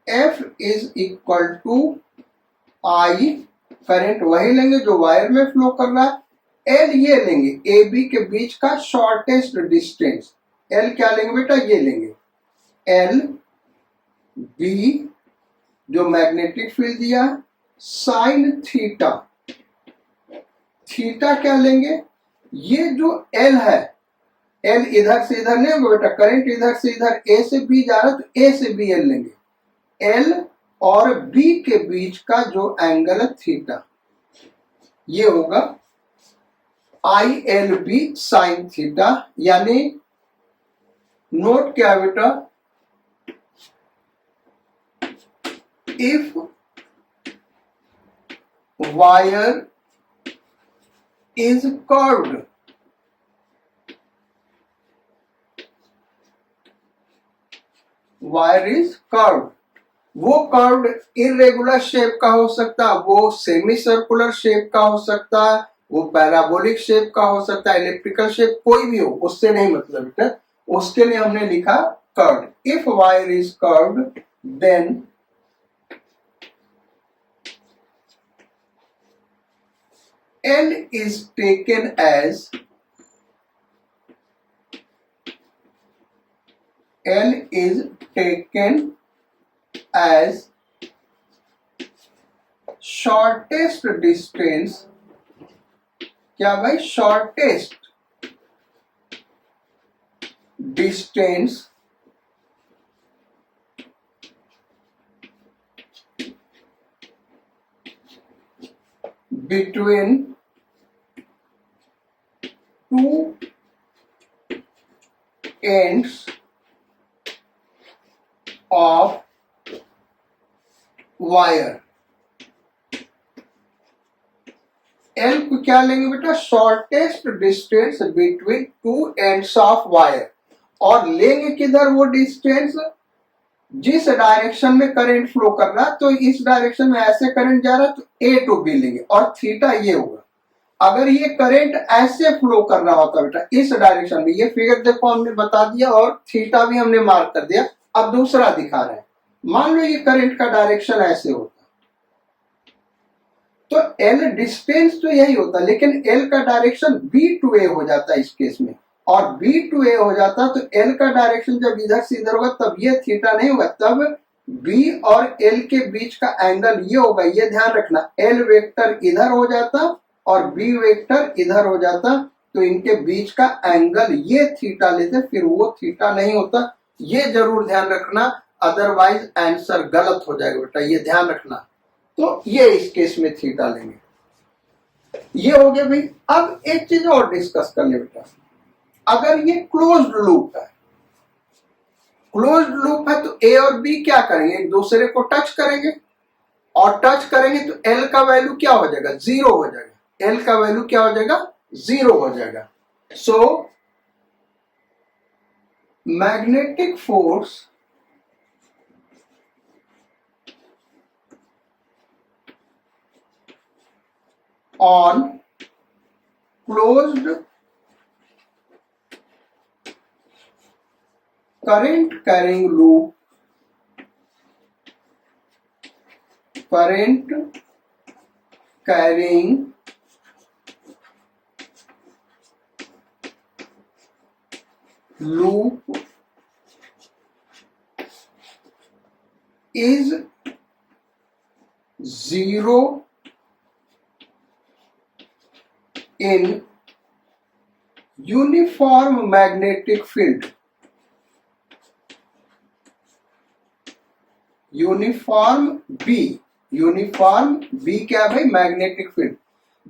F is equal to I, current वही लेंगे जो वायर में फ्लो कर रहा है, एल ये लेंगे ए बी के बीच का शॉर्टेस्ट डिस्टेंस, एल क्या लेंगे बेटा, ये लेंगे एल बी जो मैग्नेटिक फील्ड दिया, साइन थीटा, थीटा क्या लेंगे, ये जो एल है, एल इधर से इधर नहीं होगा बेटा, करंट इधर से इधर ए से बी जा रहा है, तो ए से बी एल लेंगे, एल और बी के बीच का जो एंगल है थीटा, ये होगा I L B sine theta. यानी नोट क्या बेटा, if wire is curved, wire is curved, वो कर्व्ड इरेगुलर शेप का हो सकता है, वो सेमी सर्कुलर शेप का हो सकता है, वो पैराबोलिक शेप का हो सकता है, इलेक्ट्रिकल शेप, कोई भी हो, उससे नहीं मतलब बेटा। उसके लिए हमने लिखा curved. If wire is curved then L is taken as L is taken as shortest distance, क्या भाई, shortest distance between two ends of wire। L को क्या लेंगे बेटा, shortest distance between two ends of wire, और लेंगे किधर वो डिस्टेंस, जिस डायरेक्शन में करंट फ्लो कर रहा है, तो इस डायरेक्शन में ऐसे करंट जा रहा है तो ए टू बी लेंगे, और थीटा ये होगा। अगर ये करंट ऐसे फ्लो कर रहा होता बेटा इस डायरेक्शन में, ये फिगर देखो हमने बता दिया और थीटा भी हमने मार्क कर दिया। अब दूसरा दिखा रहे हैं, मान लो ये करंट का डायरेक्शन ऐसे होता तो L डिस्टेंस तो यही होता, लेकिन L का डायरेक्शन B टू A हो जाता इस केस में, और B टू A हो जाता तो L का डायरेक्शन जब इधर से इधर होगा तब ये थीटा नहीं होगा, तब B और L के बीच का एंगल ये होगा। ये ध्यान रखना, L वेक्टर इधर हो जाता और B वेक्टर इधर हो जाता, तो इनके बीच का एंगल ये थीटा लेते, फिर वो थीटा नहीं होता। ये जरूर ध्यान रखना, अदरवाइज आंसर गलत हो जाएगा बेटा, ये ध्यान रखना। तो ये इस केस में थीटा लेंगे। ये हो गया भाई। अब एक चीज और डिस्कस कर ले बेटा, अगर ये क्लोज्ड लूप है, क्लोज्ड लूप है तो ए और बी क्या करेंगे, एक दूसरे को टच करेंगे, और टच करेंगे तो एल का वैल्यू क्या हो जाएगा, जीरो हो जाएगा। एल का वैल्यू क्या हो जाएगा, जीरो हो जाएगा। सो magnetic force on closed current carrying loop is zero in uniform magnetic field। Uniform B क्या है भाई, मैग्नेटिक फील्ड।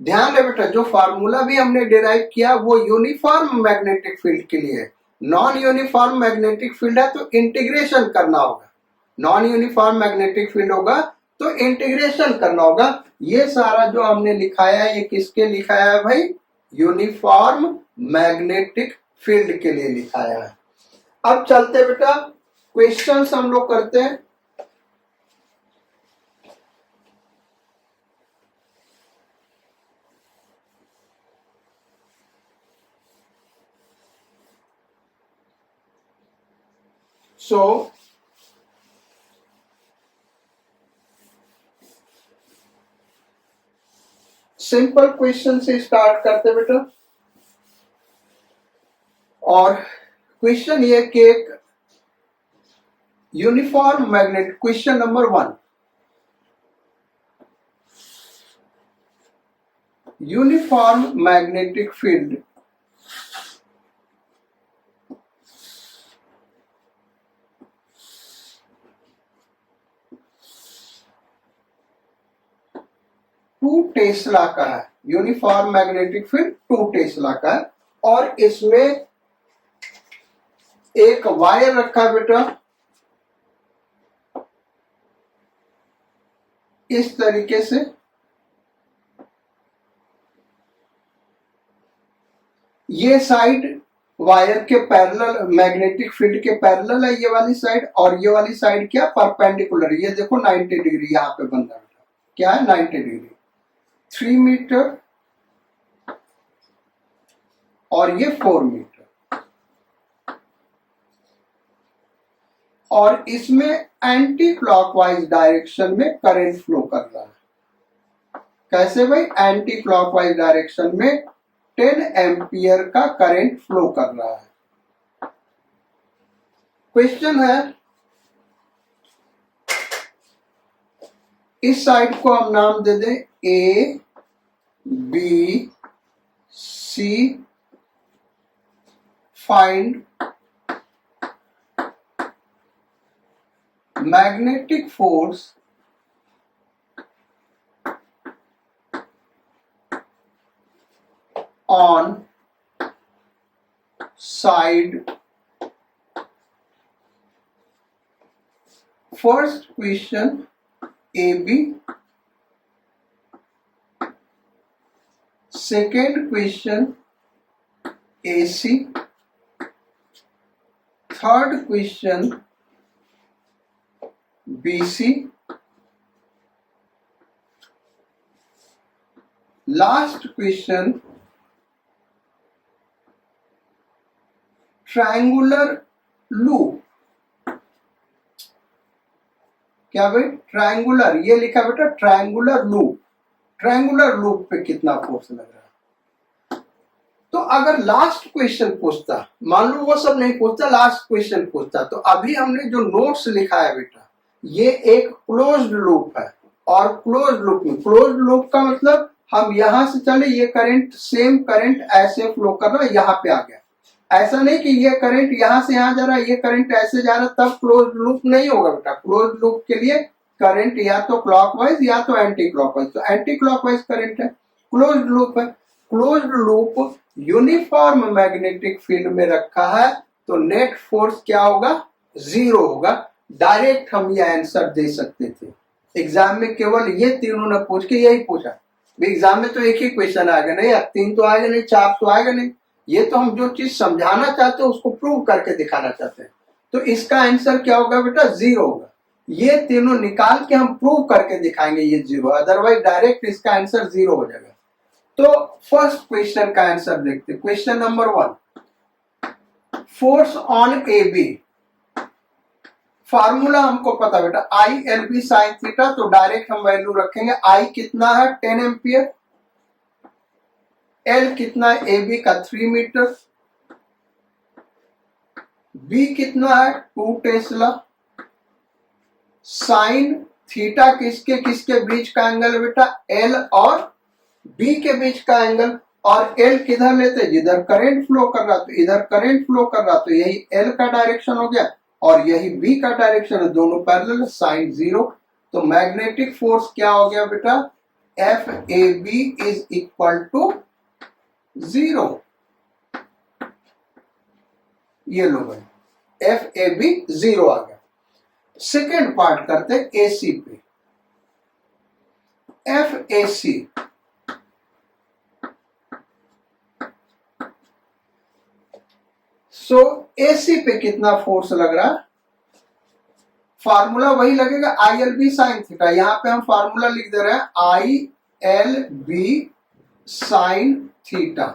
ध्यान रहे बेटा, जो फार्मूला भी हमने डिराइव किया वो यूनिफॉर्म मैग्नेटिक फील्ड के लिए है। नॉन यूनिफॉर्म मैग्नेटिक फील्ड है तो इंटीग्रेशन करना होगा, नॉन यूनिफॉर्म मैग्नेटिक फील्ड होगा तो इंटीग्रेशन करना होगा। ये सारा जो हमने लिखाया है ये किसके लिखाया है भाई, यूनिफॉर्म मैग्नेटिक फील्ड के लिए लिखाया है। अब चलते बेटा क्वेश्चंस हम लोग करते हैं। सो सिंपल क्वेश्चन से स्टार्ट करते बेटा, और क्वेश्चन ये कि एक uniform magnet, question number 1, uniform magnetic field two tesla का है। यूनिफॉर्म मैग्नेटिक फील्ड 2 टेस्ला का है, और इसमें एक वायर रखा है बेटा इस तरीके से, ये साइड वायर के पैरेलल, मैग्नेटिक फील्ड के पैरेलल है ये वाली साइड, और ये वाली साइड क्या, परपेंडिकुलर। ये देखो 90 डिग्री यहाँ पे बन रहा है, क्या है 90 डिग्री, 3 मीटर और ये 4 मीटर, और इसमें एंटी क्लॉकवाइज डायरेक्शन में करंट फ्लो कर रहा है। कैसे भाई, एंटी क्लॉकवाइज डायरेक्शन में 10 एम्पियर का करंट फ्लो कर रहा है। क्वेश्चन है, इस साइड को हम नाम दे दें A B C, find magnetic force on side. First question AB, second question AC, third question BC, last question triangular loop. क्या भाई, ट्रायंगुलर, ये लिखा बेटा ट्रायंगुलर लूप। ट्रायंगुलर लूप पे कितना फोर्स लग रहा है। तो अगर लास्ट क्वेश्चन पूछता, मान लो वो सब नहीं पूछता, लास्ट क्वेश्चन पूछता, तो अभी हमने जो नोट्स लिखा है बेटा, ये एक क्लोज्ड लूप है। और क्लोज्ड लूप में, क्लोज्ड लूप का मतलब हम यहां से चले, ये करंट, सेम करंट ऐसे फ्लो कर रहा है, यहां पे आ गया। ऐसा नहीं कि ये करंट यहां से यहां जा रहा है, ये करंट ऐसे जा रहा है, तब क्लोज्ड लूप नहीं होगा बेटा। क्लोज्ड लूप के लिए करंट या तो क्लॉकवाइज या तो एंटी क्लॉकवाइज, तो एंटी क्लॉकवाइज करंट है, क्लोज्ड लूप है। Closed loop uniform magnetic field में रखा है, तो नेट फोर्स क्या होगा, 0 होगा। डायरेक्ट हम ये आंसर दे सकते थे। एग्जाम में केवल ये तीनों ने पूछ के यही पूछा। एग्जाम में तो एक ही क्वेश्चन आएगा नहीं, 3 तो आएगा नहीं, 4 तो आएगा नहीं। ये तो हम जो चीज समझाना चाहते हैं उसको प्रूव करके दिखाना चाहते हैं। तो इसका आंसर क्या होगा बेटा, 0 होगा। ये तीनों निकाल के हम प्रूव करके दिखाएंगे ये 0, अदरवाइज डायरेक्ट इसका आंसर 0 हो जाएगा। तो फर्स्ट क्वेश्चन का आंसर देखते हैं। Question number 1, force on A B. Formula हमको पता बेटा, I L B sine theta, तो डायरेक्ट हम वैल्यू रखेंगे। आई कितना है, 10 एम्पियर। एल कितना है, ए बी का 3 मीटर। बी कितना है, 2 टेस्ला। साइन थीटा किसके किसके बीच का एंगल है बेटा, एल और बी के बीच का एंगल। और एल किधर लेते, जिधर करंट फ्लो कर रहा, तो इधर करंट फ्लो कर रहा, तो यही एल का डायरेक्शन हो गया और यही बी का डायरेक्शन है, दोनों पैरेलल, साइन 0। तो मैग्नेटिक फोर्स क्या हो गया बेटा, F A B is equal to 0। ये लो भाई, एफ ए बी 0 आ गया। सेकेंड पार्ट करते ए सी पे। F A C, so AC पे कितना फोर्स लग रहा है, फार्मूला वही लगेगा, I L B sine theta. यहां पे हम फार्मूला लिख दे रहे हैं, I L B sine theta.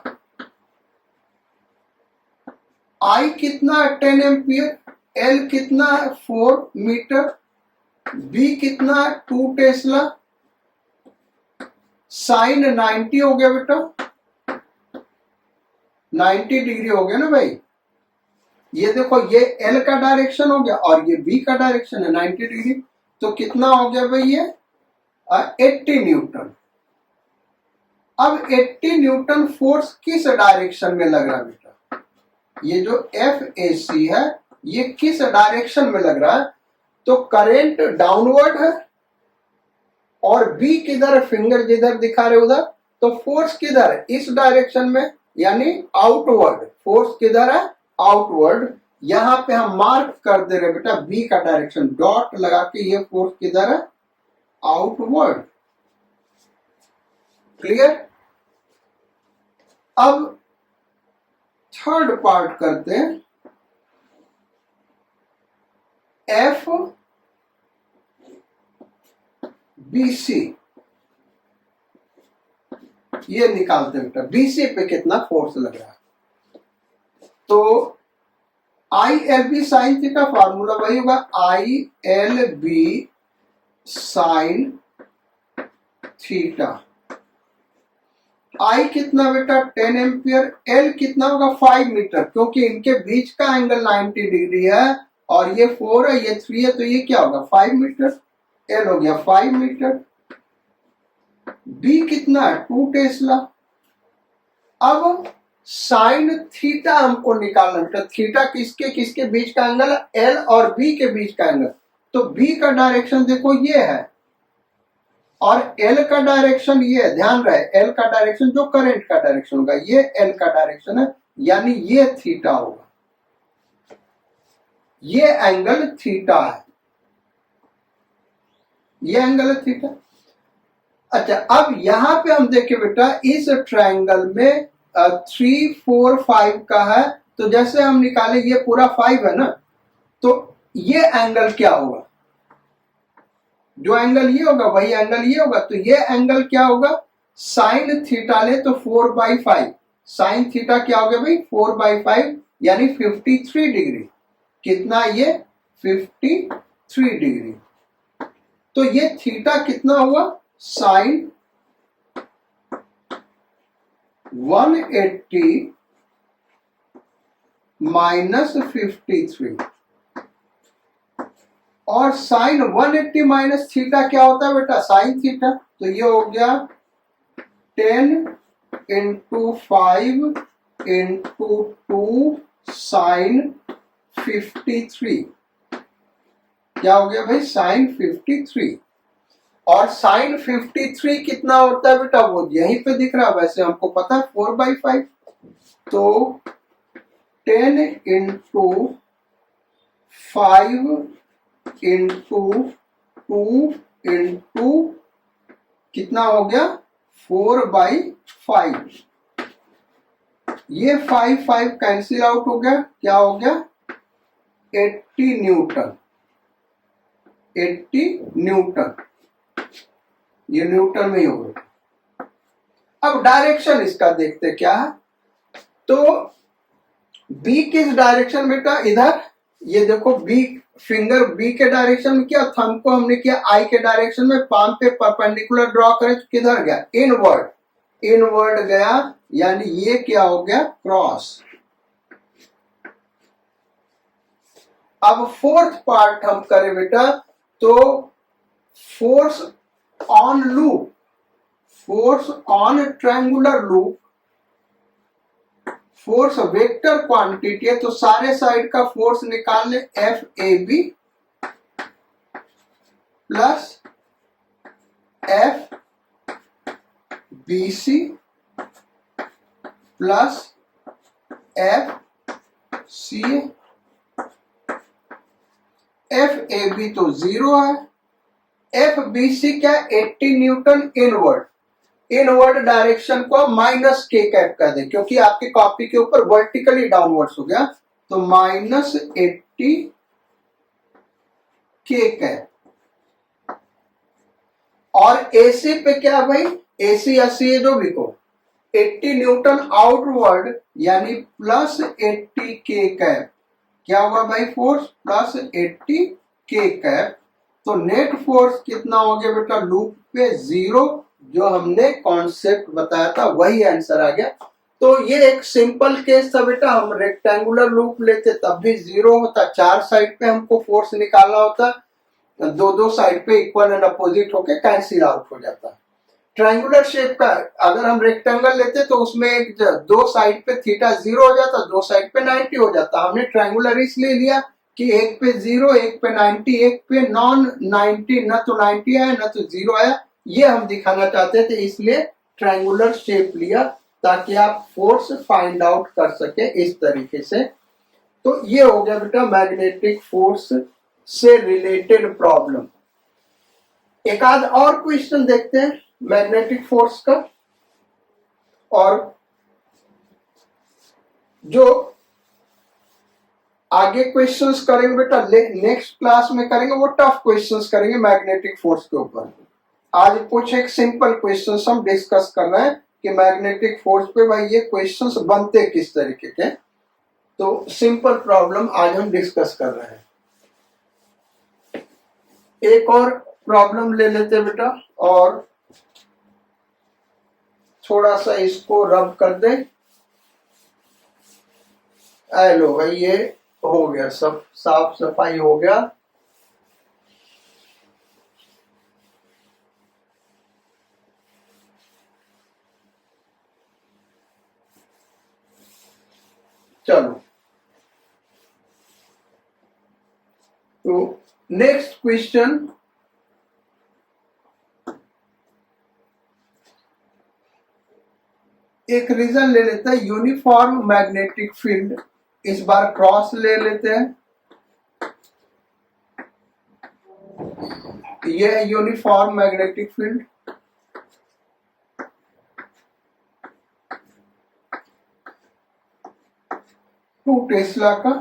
I कितना है, 10 एम्पियर। एल कितना है, 4 मीटर। बी कितना है, 2 टेस्ला। साइन 90 हो गया बेटा, 90 डिग्री हो गया ना भाई। ये देखो, ये एल का डायरेक्शन हो गया और ये बी का डायरेक्शन है 90 डिग्री। तो कितना हो गया भाई, ये 80 न्यूटन। अब 80 न्यूटन फोर्स किस डायरेक्शन में लग रहा है बेटा, ये जो एफ ए सी है ये किस डायरेक्शन में लग रहा है, तो करंट डाउनवर्ड है और बी किधर है, फिंगर जिधर दिखा रहे उधर, तो फोर्स किधर है, इस डायरेक्शन में, यानी आउटवर्ड। फोर्स किधर है, आउटवर्ड। यहां पे हम मार्क कर दे रहे बेटा बी का डायरेक्शन, डॉट लगा के, ये फोर्स किधर है, आउटवर्ड। क्लियर। अब थर्ड पार्ट करते हैं, एफ बी सी, ये निकालते हैं बेटा, बीसी पे कितना फोर्स लग रहा है। तो I L B sine theta, formula वही होगा, I L B sine theta. I कितना बेटा, 10 एम्पियर। एल कितना होगा, 5 मीटर, क्योंकि इनके बीच का एंगल 90 डिग्री है और ये 4 है, ये 3 है, तो ये क्या होगा 5 मीटर। एल हो गया 5 मीटर। बी कितना है 2 टेस्ला। अब साइन थीटा हमको निकालना बेटा। थीटा किसके किसके बीच का एंगल है, एल और बी के बीच का एंगल। तो बी का डायरेक्शन देखो ये है और एल का डायरेक्शन ये है। ध्यान रहे एल का डायरेक्शन जो करंट का डायरेक्शन होगा, ये एल का डायरेक्शन है, यानी ये थीटा होगा, ये एंगल थीटा है, ये एंगल है थीटा। अच्छा, अब यहां पे हम देखें बेटा, इस ट्रायंगल में 3 4 5 का है, तो जैसे हम निकाले ये पूरा 5 है ना, तो ये एंगल क्या होगा, जो एंगल ये होगा वही एंगल ये होगा। तो ये एंगल क्या होगा, साइन थीटा ले तो 4/5, साइन थीटा क्या हो गया भाई 4/5, यानी 53 डिग्री। कितना ये 53 डिग्री। तो ये थीटा कितना हुआ, साइन 180 माइनस 53, और साइन 180 माइनस थीटा क्या होता है बेटा, साइन थीटा। तो ये हो गया 10 इंटू 5 इंटू 2 साइन 53। क्या हो गया भाई, साइन 53। और साइन 53 कितना होता है बेटा, वो यहीं पे दिख रहा है, वैसे हमको पता है 4/5। तो 10 इंटू 5 इंटू 2 इंटू कितना हो गया 4/5। ये 5 कैंसिल आउट हो गया, क्या हो गया 80 न्यूटन, 80 न्यूटन, ये न्यूटन में ही होगा। अब डायरेक्शन इसका देखते क्या है। तो बी किस डायरेक्शन बेटा, इधर ये देखो बी, फिंगर बी के डायरेक्शन में किया, थंब को हमने किया आई के डायरेक्शन में, पाम पे परपेंडिकुलर ड्रॉ करें तो किधर गया, इनवर्ड, इनवर्ड गया, यानी ये क्या हो गया क्रॉस। अब फोर्थ पार्ट हम करें बेटा, तो force on loop, force on triangular loop, force vector quantity है, तो सारे साइड का फोर्स निकाल ले, F A B plus F B C plus F C. F A B तो 0 है, एफ बी सी क्या 80 न्यूटन इनवर्ड, इनवर्ड डायरेक्शन को माइनस के कैप कर दे, क्योंकि आपके कॉपी के ऊपर वर्टिकली डाउनवर्ड्स हो गया, तो माइनस 80 के कैप। और एसी पे क्या भाई, एसी अस्सी जो भी को 80 न्यूटन आउटवर्ड, यानी प्लस 80 के कैप। क्या हुआ भाई फोर्स प्लस 80 के कैप। तो नेट फोर्स कितना हो गया बेटा लूप पे 0, जो हमने कॉन्सेप्ट बताया था वही आंसर आ गया। तो ये एक सिंपल केस था बेटा, हम रेक्टेंगुलर लूप लेते तब भी 0 होता, 4 साइड पे हमको फोर्स निकालना होता, दो साइड पे इक्वल एंड अपोजिट होके कैंसिल आउट हो जाता। ट्रायंगुलर शेप का अगर हम रेक्टेंगल लेते तो उसमें एक दो साइड पे थीटा 0 हो जाता, दो साइड पे 90 हो जाता। हमने ट्रायंगुलर इसलिए लिया कि एक पे 0, एक पे 90, एक पे नॉन 90, न तो 90 आया न तो 0 आया, ये हम दिखाना चाहते थे, इसलिए ट्रायंगुलर शेप लिया ताकि आप फोर्स फाइंड आउट कर सके इस तरीके से। तो ये हो गया बेटा मैग्नेटिक फोर्स से रिलेटेड प्रॉब्लम। एक आध और क्वेश्चन देखते हैं मैग्नेटिक फोर्स का, और जो आगे क्वेश्चंस करेंगे बेटा नेक्स्ट क्लास में करेंगे, वो टफ क्वेश्चंस करेंगे मैग्नेटिक फोर्स के ऊपर। आज कुछ एक सिंपल क्वेश्चंस हम डिस्कस कर रहे हैं कि मैग्नेटिक फोर्स पे भाई ये क्वेश्चंस बनते किस तरीके के। तो सिंपल प्रॉब्लम आज हम डिस्कस कर रहे हैं। एक और प्रॉब्लम ले लेते हैं बेटा, और थोड़ा सा इसको रब कर दे। लो भाई ये हो गया, सब साफ सफाई हो गया। चलो, तो नेक्स्ट क्वेश्चन, एक रीजन ले लेते हैं, यूनिफॉर्म मैग्नेटिक फील्ड। इस बार क्रॉस ले लेते हैं। ये है uniform magnetic field. Two tesla का,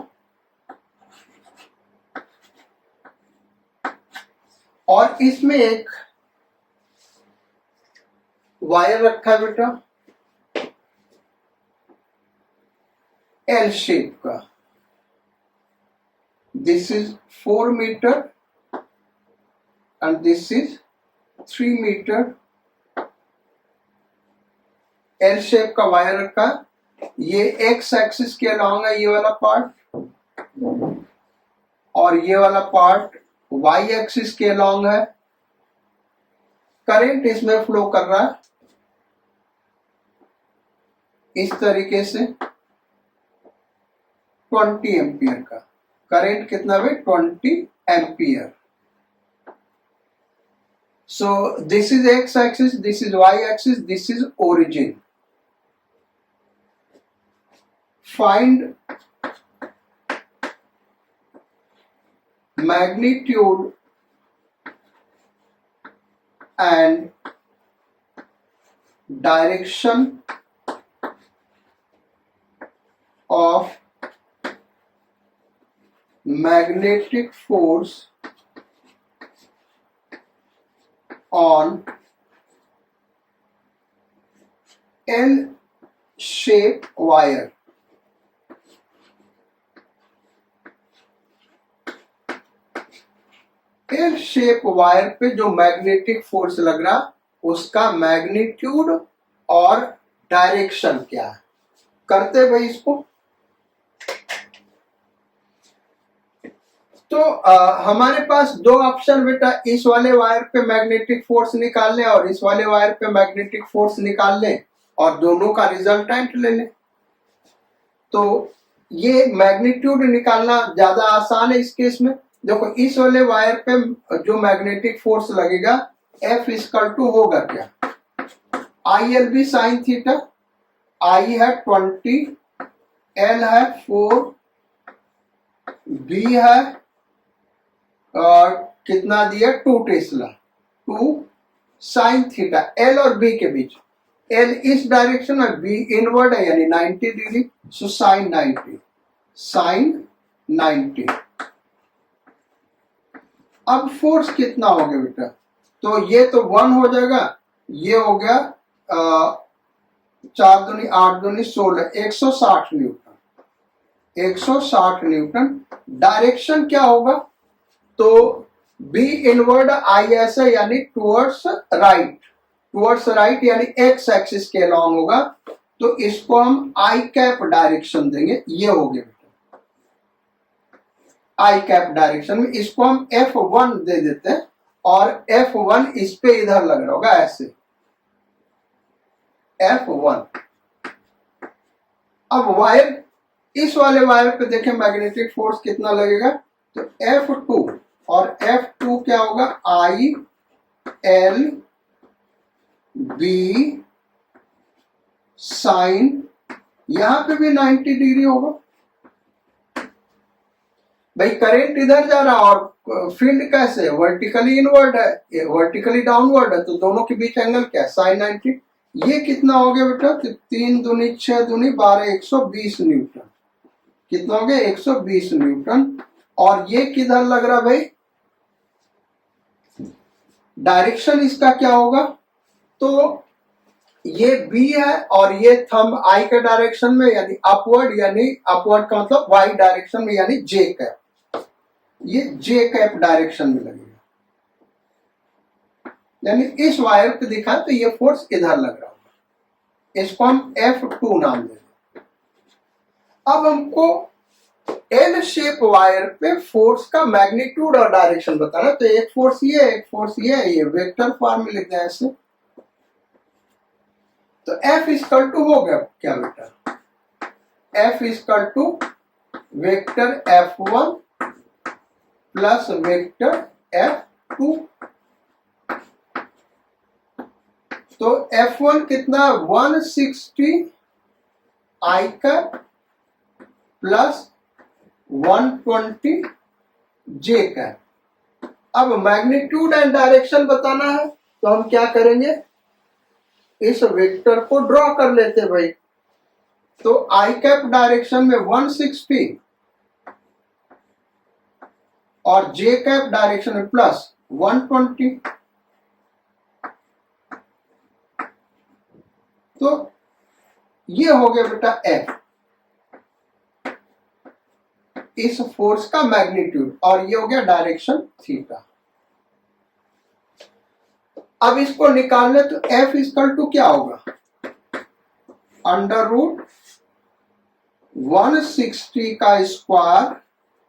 और इसमें एक वायर रखा है बेटा एल शेप का। This is 4 metre and this is 3 metre. L shape का वायर रखा, ये एक्स एक्सिस के अलॉन्ग है ये वाला पार्ट, और ये वाला पार्ट वाई एक्सिस के अलॉन्ग है। करंट इसमें फ्लो कर रहा है इस तरीके से 20 एम्पियर का। करंट कितना है? 20 ampere. So this is X axis, this is Y axis, this is origin. Find magnitude and direction of magnetic force on L-shaped wire. L shape wire पे जो मैग्नेटिक फोर्स लग रहा उसका मैग्नीट्यूड और direction क्या है। करते भाई इसको। तो हमारे पास दो ऑप्शन बेटा, इस वाले वायर पे मैग्नेटिक फोर्स निकाल लें और इस वाले वायर पे मैग्नेटिक फोर्स निकाल लें और दोनों का रिजल्टेंट ले लें। तो ये मैग्नीट्यूड निकालना ज्यादा आसान है इस केस में। देखो, इस वाले वायर पे जो मैग्नेटिक फोर्स लगेगा F इक्वल टू होगा क्या? ILB sine theta. I है 20, L है 4, B है और कितना दिया? 2 टेस्ला। 2 साइन थीटा L और B के बीच। L इस डायरेक्शन में, B इनवर्ड है यानी 90 डिग्री। So sine 90, sine 90। अब फोर्स कितना हो गया बेटा? तो ये तो 1 हो जाएगा, ये हो गया 4 दूनी 8 दूनी 16, 160 न्यूटन। 160 न्यूटन। डायरेक्शन क्या होगा? तो बी इनवर्ड आई एस है यानी टुवर्ड्स राइट। टुवर्ड्स राइट यानी एक्स एक्सिस के अलॉन्ग होगा, तो इसको हम आई कैप डायरेक्शन देंगे। ये हो गया आई कैप डायरेक्शन में। इसको हम F1 दे देते हैं और F1 इस पे इधर लग रहा होगा ऐसे, F1। अब वायर, इस वाले वायर पे देखें मैग्नेटिक फोर्स कितना लगेगा? तो F2, और F2 क्या होगा? I L B साइन, यहां पे भी 90 डिग्री होगा। भाई करंट इधर जा रहा और फील्ड कैसे है? वर्टिकली इनवर्ड है, वर्टिकली डाउनवर्ड है, तो दोनों के बीच एंगल क्या है? साइन 90। ये कितना हो गया बेटा? 3 दूनी 6 दूनी 12, 120 न्यूटन। कितना हो गया? 120 न्यूटन। और ये किधर लग रहा भाई? डायरेक्शन इसका क्या होगा? तो ये B है और ये थंब I के डायरेक्शन में यानी अपवर्ड, यानी अपवर्ड का मतलब Y डायरेक्शन में यानी J कैप। ये J कैप डायरेक्शन में लगेगा, यानी इस वायर पे दिखा तो ये फोर्स इधर लग रहा होगा। इसको हम F2 नाम देंगे। अब हमको एल शेप वायर पे फोर्स का मैग्नीट्यूड और डायरेक्शन बताना। तो एक फोर्स ये है, ये वेक्टर फॉर्म में लिख दें ऐसे। तो F इक्वल टू हो गया क्या बेटा, F equal to vector F1 plus vector F2। तो F1 कितना 160 I cap plus 120 J cap. अब मैग्नीट्यूड एंड डायरेक्शन बताना है, तो हम क्या करेंगे, इस वेक्टर को ड्रॉ कर लेते भाई। तो I कैप डायरेक्शन में 160 और J कैप डायरेक्शन में प्लस 120। तो ये हो गया बेटा F, इस फोर्स का मैग्नीट्यूड, और ये हो गया डायरेक्शन थीटा। अब इसको निकालने, तो F इक्वल टू क्या होगा, अंडर रूट 160 का स्क्वायर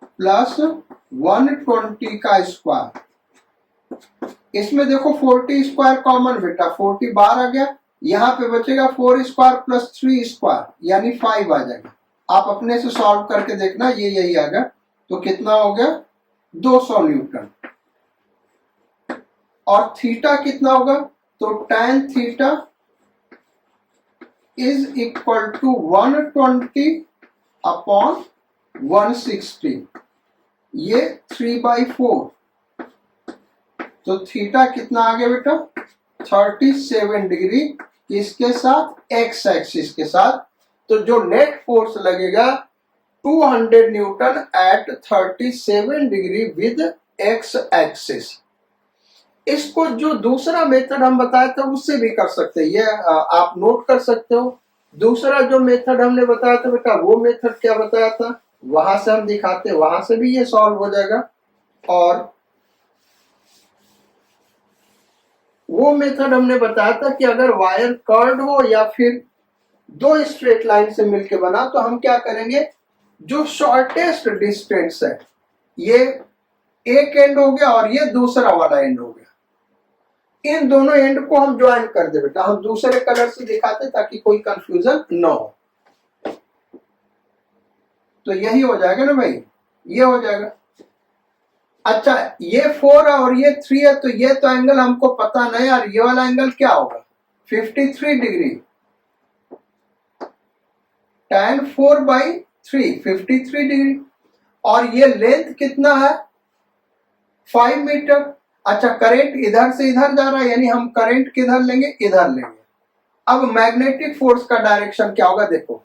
प्लस 120 का स्क्वायर। इसमें देखो 40 स्क्वायर कॉमन बेटा, 40 बाहर आ गया, यहां पे बचेगा 4 स्क्वायर प्लस 3 स्क्वायर यानी 5 आ जाएगा। आप अपने से सॉल्व करके देखना, ये यही आ गया। तो कितना हो गया 200 न्यूटन। और थीटा कितना होगा, तो tan theta is equal to 120 upon 160, ये 3/4। तो थीटा कितना आ गया बेटा 37 डिग्री, किसके साथ, एक्स एक्सिस के साथ। तो जो नेट फोर्स लगेगा 200 newton at 37 degree with X axis. इसको जो दूसरा मेथड हम बताया था उससे भी कर सकते हैं, ये आप नोट कर सकते हो। दूसरा जो मेथड हमने बताया था बेटा, वो मेथड क्या बताया था, वहां से हम दिखाते, वहां से भी ये सॉल्व हो जाएगा। और वो मेथड हमने बताया था कि अगर वायर कर्व्ड हो या फिर दो स्ट्रेट लाइन से मिलके बना, तो हम क्या करेंगे, जो शॉर्टेस्ट डिस्टेंस है, ये एक एंड हो गया और ये दूसरा वाला एंड हो गया, इन दोनों एंड को हम ज्वाइन कर दे बेटा। हम दूसरे कलर से दिखाते ताकि कोई कंफ्यूजन न हो। तो यही हो जाएगा ना भाई, ये हो जाएगा। अच्छा, ये 4 है और ये 3 है, तो ये तो एंगल हमको पता नहीं यार, ये वाला एंगल क्या होगा 53 डिग्री, tan 4/3 53 डिग्री। और ये लेंथ कितना है 5 मीटर। अच्छा, करंट इधर से इधर जा रहा है, यानी हम करंट किधर लेंगे, इधर लेंगे। अब मैग्नेटिक फोर्स का डायरेक्शन क्या होगा, देखो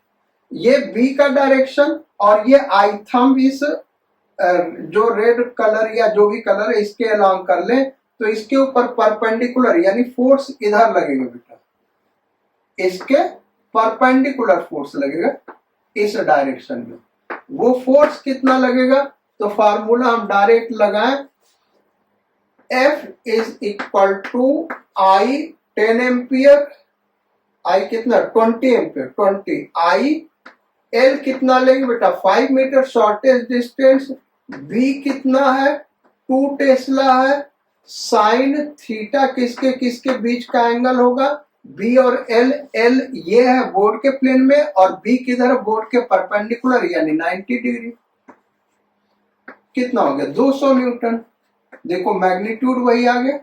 ये B का डायरेक्शन और ये आई थंब इस जो रेड कलर या जो भी कलर है इसके अलॉन्ग कर ले, तो इसके ऊपर परपेंडिकुलर यानी फोर्स इधर लगेगा बेटा, इसके परपेंडिकुलर फोर्स लगेगा इस डायरेक्शन में। वो फोर्स कितना लगेगा, तो फार्मूला हम डायरेक्ट लगाएं, F is equal to I 10 ampere, I कितना 20 एम्पियर, 20 I, L कितना लेंगे बेटा 5 मीटर शॉर्टेस्ट डिस्टेंस, B कितना है 2 टेस्ला है, साइन थीटा किसके किसके बीच का एंगल होगा, B और L, L ये है बोर्ड के प्लेन में और B किधर है बोर्ड के परपेंडिकुलर यानी 90 डिग्री। कितना हो गया 200 न्यूटन। देखो मैग्नीट्यूड वही आ गया।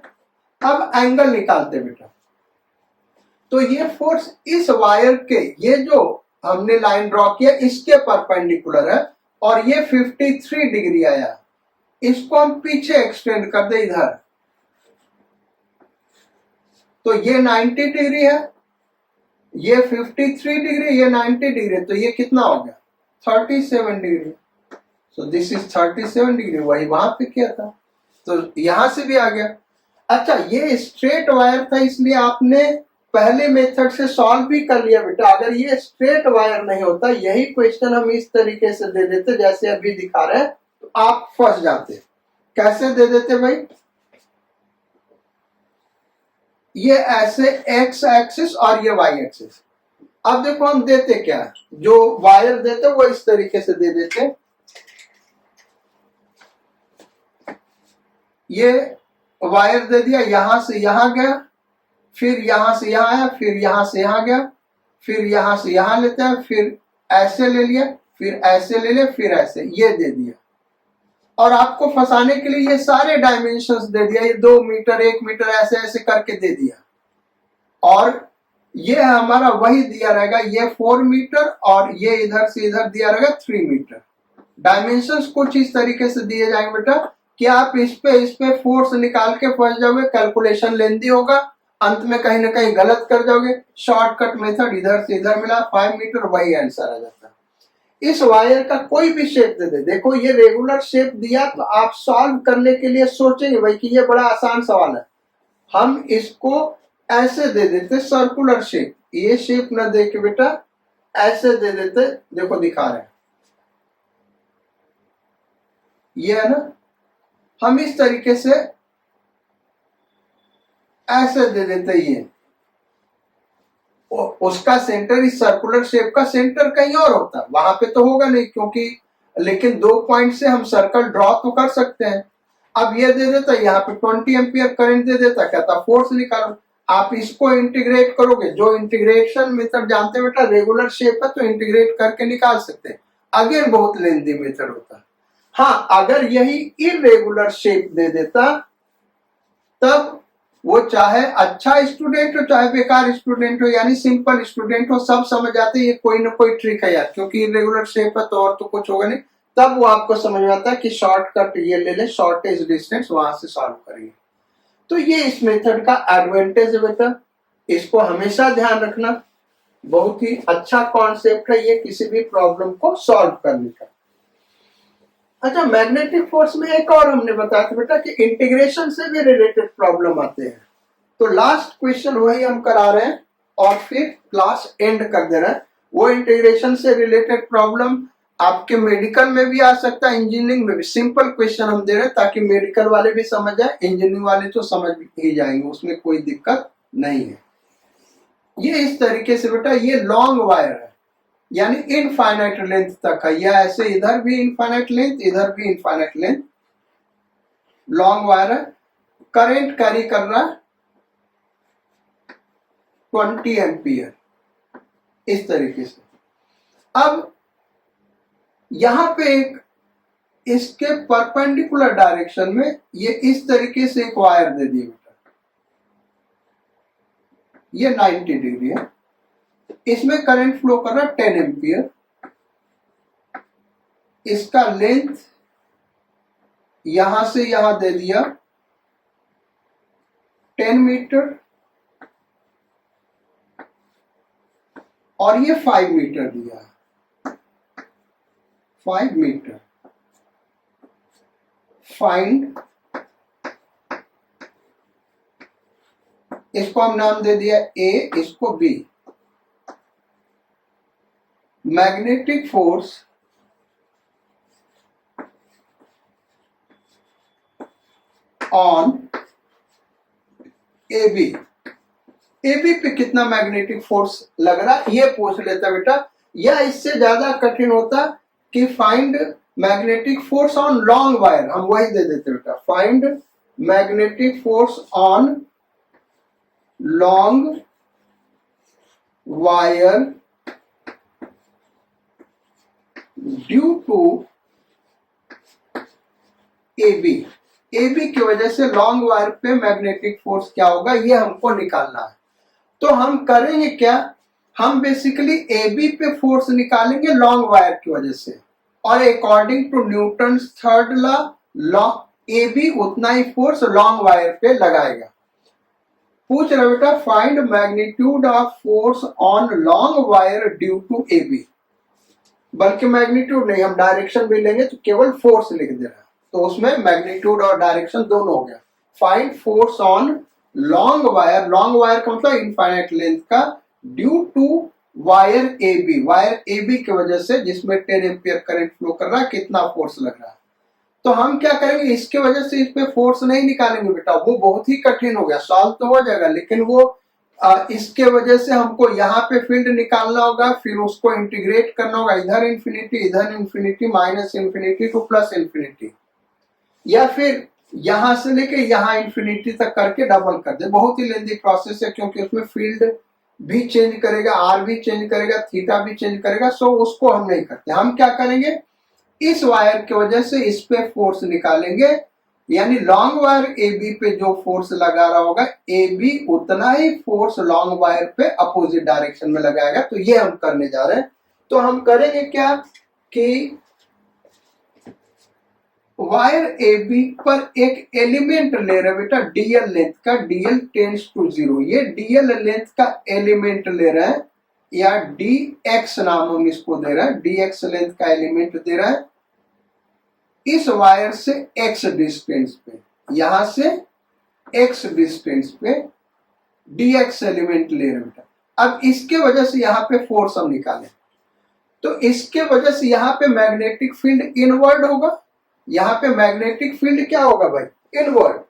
अब एंगल निकालते बेटा, तो ये फोर्स इस वायर के, ये जो हमने लाइन ड्रॉ किया इसके परपेंडिकुलर है और ये 53 डिग्री आया, इसको हम पीछे एक्सटेंड कर दे इधर, तो ये 90 डिग्री है, ये 53 डिग्री, ये 90 डिग्री, तो ये कितना हो गया 37 degree. So this is 37 degree, वही वहां पे किया था, तो यहां से भी आ गया। अच्छा, ये स्ट्रेट वायर था इसलिए आपने पहले मेथड से सॉल्व भी कर लिया बेटा। अगर ये स्ट्रेट वायर नहीं होता, यही क्वेश्चन हम इस तरीके से दे देते जैसे अभी दिखा रहे हैं, तो आप फंस जाते। कैसे दे देते भाई, ये ऐसे एक्स एक्सिस और ये वाई एक्सिस। अब देखो हम देते क्या, जो वायर देते वो इस तरीके से दे देते, ये वायर दे दिया, यहां से यहां गया, फिर यहां से यहां आया, फिर यहां से यहां गया, फिर यहां से यहां लेता है, फिर ऐसे ले लिया, फिर ऐसे ले लिया, फिर ऐसे, ये दे दिया। और आपको फंसाने के लिए ये सारे डायमेंशंस दे दिया, ये 2 मीटर 1 मीटर ऐसे ऐसे करके दे दिया। और ये हमारा वही दिया रहेगा, ये 4 मीटर और ये इधर से इधर दिया रहेगा 3 मीटर। डायमेंशंस कुछ इस तरीके से दिए जाएंगे बेटा कि आप इस पे फोर्स निकाल के फंस जाओगे, कैलकुलेशन लेंदी होगा, अंत में कहीं ना कहीं गलत कर जाओगे। शॉर्टकट मेथड इधर से इधर मिला, 5 मीटर, वही आंसर आ जाता है। इस वायर का कोई भी शेप दे दे, देखो ये रेगुलर शेप दिया तो आप सॉल्व करने के लिए सोचेंगे भाई कि ये बड़ा आसान सवाल है, हम इसको ऐसे दे देते सर्कुलर शेप, ये शेप ना दे के बेटा ऐसे दे देते, देखो दिखा रहे हैं, ये है ना, हम इस तरीके से ऐसे दे देते, ये उसका सेंटर, इस सर्कुलर शेप का सेंटर कहीं और होता, वहां पे तो होगा नहीं क्योंकि, लेकिन 2 पॉइंट से हम सर्कल ड्रॉ तो कर सकते हैं। अब ये दे देता, यहाँ पे 20 एम्पियर करंट दे देता, कहता फोर्स निकालो। आप इसको इंटीग्रेट करोगे, जो इंटीग्रेशन मेथड जानते हैं बेटा, रेगुलर शेप है तो इंटीग्रेट करके निकाल सकते हैं, अगेन बहुत लेंथी मेथड होता। हाँ, अगर यही इरेगुलर शेप दे देता तब वो चाहे अच्छा स्टूडेंट हो चाहे बेकार स्टूडेंट हो, यानी सिंपल स्टूडेंट हो, सब समझ आते ये कोई ना कोई ट्रिक है यार, क्योंकि इरेगुलर शेप है तो और तो कुछ होगा नहीं, तब वो आपको समझ में आता है कि शॉर्टकट ये ले ले, शॉर्टेज डिस्टेंस, वहां से सॉल्व करेंगे। तो ये इस मेथड का एडवांटेज है बेटा, इसको हमेशा ध्यान रखना, बहुत ही अच्छा कॉन्सेप्ट है ये किसी भी प्रॉब्लम को सॉल्व करने का। अच्छा, मैग्नेटिक फोर्स में एक और हमने बताया था बेटा कि इंटीग्रेशन से भी रिलेटेड प्रॉब्लम आते हैं, तो लास्ट क्वेश्चन वही हम करा रहे हैं और फिर क्लास एंड कर दे रहे हैं। वो इंटीग्रेशन से रिलेटेड प्रॉब्लम आपके मेडिकल में भी आ सकता है, इंजीनियरिंग में भी। सिंपल क्वेश्चन हम दे रहे हैं ताकि मेडिकल वाले भी समझ जाए, इंजीनियरिंग वाले तो समझ ही जाएंगे, उसमें कोई दिक्कत नहीं है। ये इस तरीके से बेटा, ये लॉन्ग वायर है, यानी इनफाइनाइट लेंथ तक है, या ऐसे इधर भी इनफाइनाइट लेंथ, इधर भी इनफाइनाइट लेंथ, लॉन्ग वायर है, करंट कैरी कर रहा है 20 एम्पियर, इस तरीके से। अब यहां पे एक इसके परपेंडिकुलर डायरेक्शन में ये इस तरीके से एक वायर दे दिया बेटा, ये 90 डिग्री है, इसमें करंट फ्लो कर रहा है 10 एम्पियर, इसका लेंथ यहां से यहां दे दिया 10 मीटर और ये 5 मीटर दिया, 5 मीटर। फाइंड, इसको हम नाम दे दिया ए, इसको B. Magnetic force on A B, A B पे कितना मैग्नेटिक फोर्स लग रहा है ये पूछ लेता बेटा, या इससे ज्यादा कठिन होता कि find magnetic force on long wire, हम वही दे देते बेटा, find magnetic force on long wire due to A B, A B की वजह से लॉन्ग वायर पे मैग्नेटिक फोर्स क्या होगा ये हमको निकालना है। तो हम करेंगे क्या, हम बेसिकली ए बी पे फोर्स निकालेंगे लॉन्ग वायर की वजह से, और according to Newton's third law A B उतना ही फोर्स लॉन्ग वायर पे लगाएगा। पूछ रहे बेटा find magnitude of force on long wire due to A B, बल्कि मैग्नीट्यूड नहीं, हम डायरेक्शन भी लेंगे तो केवल फोर्स लिख दे रहा है, तो उसमें मैग्नीट्यूड और डायरेक्शन दोनों हो गया। Find force on long wire, long wire का मतलब इनफाइनाइट लेंथ का, due to wire A B, wire A B की वजह से जिसमें 10 एम्पियर करंट फ्लो कर रहा है, कितना फोर्स लग रहा है। तो हम क्या करेंगे, इसके वजह से इस पे फोर्स नहीं निकालेंगे बेटा, वो बहुत ही कठिन हो गया, सॉल्व तो हो जाएगा लेकिन वो इसके वजह से हमको यहाँ पे फील्ड निकालना होगा, फिर उसको इंटीग्रेट करना होगा, इधर इन्फिनिटी इधर infinity, minus infinity two plus infinity, या फिर यहां से लेके यहां इंफिनिटी तक करके डबल कर दे। बहुत ही लेंदी प्रोसेस है, क्योंकि उसमें फील्ड भी चेंज करेगा, आर भी चेंज करेगा, थीटा भी चेंज करेगा। सो उसको हम नहीं करते। हम क्या करेंगे, इस वायर की वजह से इस पे फोर्स निकालेंगे, यानी लॉन्ग वायर ए बी पे जो फोर्स लगा रहा होगा, ए बी उतना ही फोर्स लॉन्ग वायर पे अपोजिट डायरेक्शन में लगाएगा। तो ये हम करने जा रहे हैं। तो हम करेंगे क्या कि वायर ए बी पर एक एलिमेंट ले रहे बेटा डीएल लेंथ का, डीएल टेंड्स टू 0। ये डीएल लेंथ का एलिमेंट ले रहे हैं, या डी एक्स नाम हम इसको दे रहे हैं। डी एक्स लेंथ का एलिमेंट दे रहा है इस वायर से एक्स डिस्टेंस पे, यहां से एक्स डिस्टेंस पे डी एक्स एलिमेंट ले रहे हैं बेटा। अब इसके वजह से यहाँ पे फोर्स हम निकालें, तो इसके वजह से यहाँ पे मैग्नेटिक फील्ड इनवर्ड होगा। यहाँ पे मैग्नेटिक फील्ड क्या होगा भाई, इनवर्ड।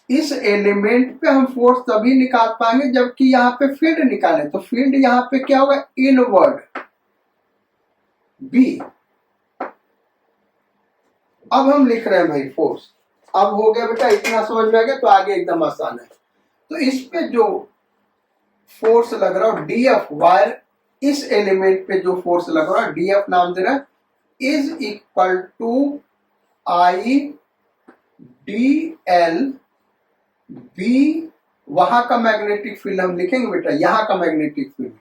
इस एलिमेंट पे हम फोर्स तभी निकाल पाएंगे जबकि यहाँ पे फील्ड निकाले। तो फील्ड यहाँ पे क्या होगा, इनवर्ड बी। अब हम लिख रहे हैं भाई फोर्स। अब हो गया बेटा, इतना समझ में आ गया, तो आगे एकदम आसान है। तो इस पे जो फोर्स लग रहा है डी एफ, वायर इस एलिमेंट पे जो फोर्स लग रहा है डी एफ नाम दे रहा है, is equal to I D L B. वहां का मैग्नेटिक फील्ड हम लिखेंगे बेटा, यहां का मैग्नेटिक फील्ड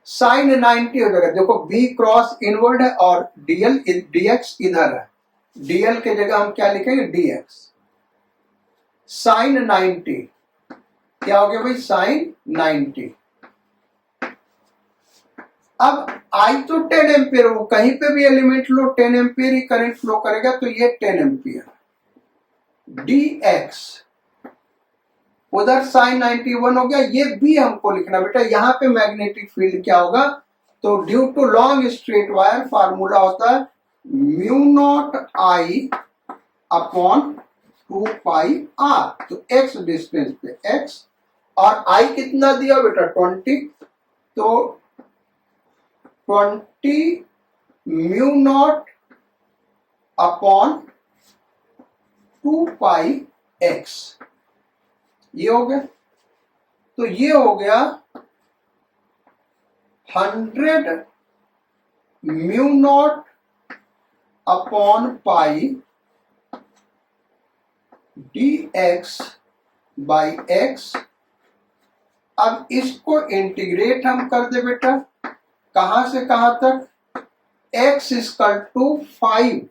साइन 90 हो जाएगा। देखो बी क्रॉस इनवर्ड है और डीएल डीएक्स इधर है। डीएल के जगह हम क्या लिखेंगे, डीएक्स साइन 90। क्या हो गया भाई, साइन 90। अब आई तो 10 एम्पियर हो, कहीं पे भी एलिमेंट लो 10 एम्पियर ही करंट फ्लो करेगा, तो ये 10 एम्पियर। डी एक्स उधर साइन 91 हो गया। ये भी हमको लिखना बेटा, यहाँ पे मैग्नेटिक फील्ड क्या होगा, तो due to long straight wire formula होता है mu naught I upon 2 pi R. तो एक्स डिस्टेंस पे एक्स, और आई कितना दिया बेटा 20, तो 20 mu naught upon 2 pi X. ये हो गया। तो ये हो गया 100 mu naught upon pi D X by X. अब इसको इंटीग्रेट हम कर दे बेटा, कहां से कहां तक, x equal to 5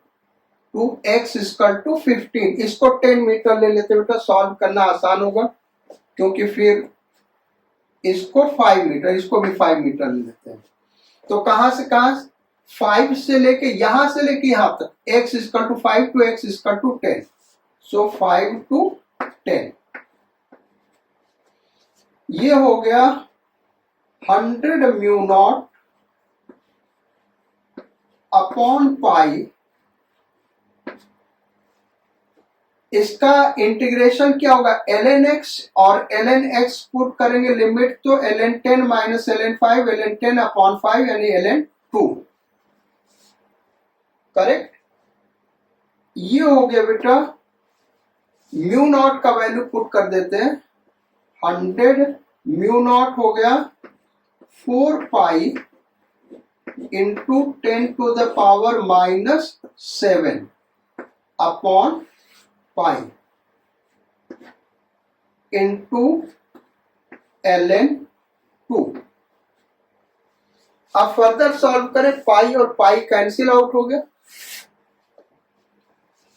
to x equal to 15। इसको 10 मीटर ले लेते बेटा, सॉल्व करना आसान होगा, क्योंकि फिर इसको 5 मीटर, इसको भी 5 मीटर ले लेते हैं। तो कहां से कहां, 5 से लेके यहां से लेके यहां तक, x equal to 5 to x equal to 10। So 5 to 10, ये हो गया 100 म्यू नॉट अपॉन पाई। इसका इंटीग्रेशन क्या होगा, ln x और ln x पुट करेंगे लिमिट, तो ln 10 minus ln 5, ln 10 upon 5 यानी ln 2। करेक्ट। ये हो गया बेटा, म्यू नॉट का वैल्यू पुट कर देते हैं। 100 म्यू नॉट हो गया 4 pi into 10 to the power minus 7 upon pi into ln 2। अब फर्दर सॉल्व करें, पाई और पाई कैंसिल आउट हो गया,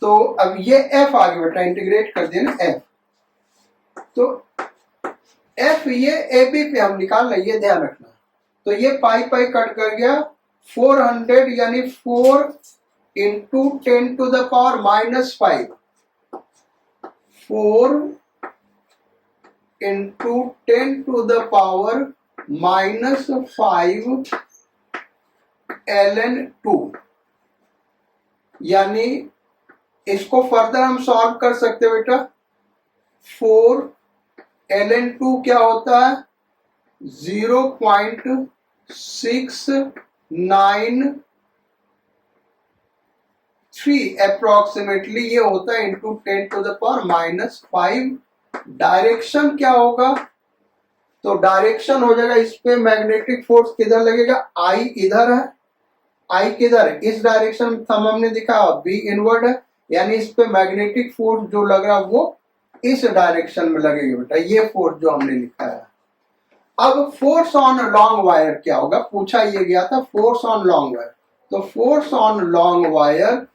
तो अब ये f आ गया बेटा, इंटीग्रेट कर दिया ना f। तो f ये ए बी पे हम निकाल रहे, ये ध्यान रखना। तो ये पाई पाई कट कर गया, 400 यानी 4 into 10 to the power minus 5, 4 into 10 to the power minus 5 ln 2। यानी इसको फर्दर हम सॉल्व कर सकते बेटा। 4 ln 2 क्या होता है, 0.69 3 अप्रोक्सीमेटली ये होता है इंटू 10⁻⁻⁵। डायरेक्शन क्या होगा, तो डायरेक्शन हो जाएगा, इस पे मैग्नेटिक फोर्स किधर लगेगा, आई इधर है, आई किधर है, इस डायरेक्शन में थंब हमने दिखा, बी इनवर्ड है, यानी इस पे मैग्नेटिक फोर्स जो लग रहा है वो इस डायरेक्शन में लगेगी बेटा, ये फोर्स जो हमने लिखा है। अब फोर्स ऑन लॉन्ग वायर क्या होगा, पूछा ये गया था फोर्स ऑन लॉन्ग वायर, तो फोर्स ऑन लॉन्ग वायर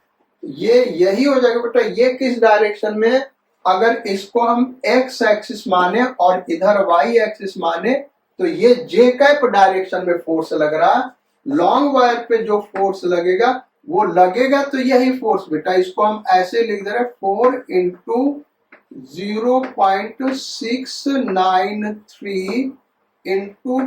ये यही हो जाएगा बेटा, ये किस डायरेक्शन में, अगर इसको हम एक्स एक्सिस माने और इधर वाई एक्सिस माने तो ये जे कैप डायरेक्शन में फोर्स लग रहा है, लॉन्ग वायर पे जो फोर्स लगेगा वो लगेगा तो यही फोर्स बेटा, इसको हम ऐसे लिख दे रहे 4 इंटू 0.693 इंटू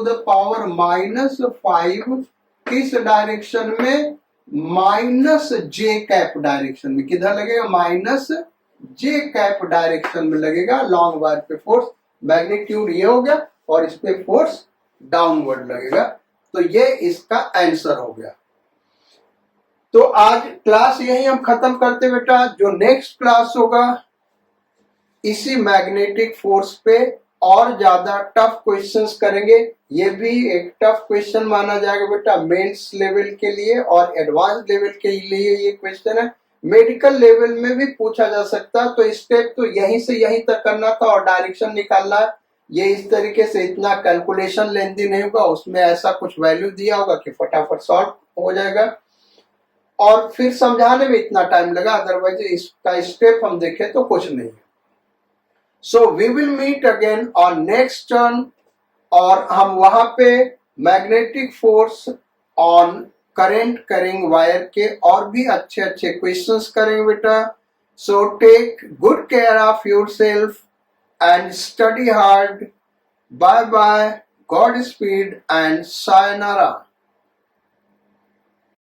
10⁻⁻⁵ किस डायरेक्शन में, माइनस जे कैप डायरेक्शन में, किधर लगेगा, माइनस जे कैप डायरेक्शन में लगेगा लॉन्ग वायर पे फोर्स, मैग्नीट्यूड ये हो गया और इस पे फोर्स डाउनवर्ड लगेगा, तो ये इसका आंसर हो गया। तो आज क्लास यही हम खत्म करते बेटा, जो नेक्स्ट क्लास होगा इसी मैग्नेटिक फोर्स पे और ज्यादा टफ क्वेश्चंस करेंगे, ये भी एक टफ क्वेश्चन माना जाएगा बेटा मेंस लेवल के लिए और एडवांस लेवल के लिए ये क्वेश्चन है, मेडिकल लेवल में भी पूछा जा सकता है, तो स्टेप तो यहीं से यहीं तक करना था और डायरेक्शन निकालना है, ये इस तरीके से इतना कैलकुलेशन लेंथी नहीं होगा, उसमें ऐसा कुछ वैल्यू दिया होगा कि फटाफट सॉल्व हो जाएगा और फिर समझाने में इतना टाइम लगा, अदरवाइज इसका स्टेप हम देखें तो कुछ नहीं। So we will meet again on next turn और हम वहां पे मैग्नेटिक फोर्स ऑन करंट करेंगे वायर के और भी अच्छे अच्छे क्वेश्चंस करेंगे बेटा। So take good care of yourself and study hard. Bye bye. Godspeed and sayonara.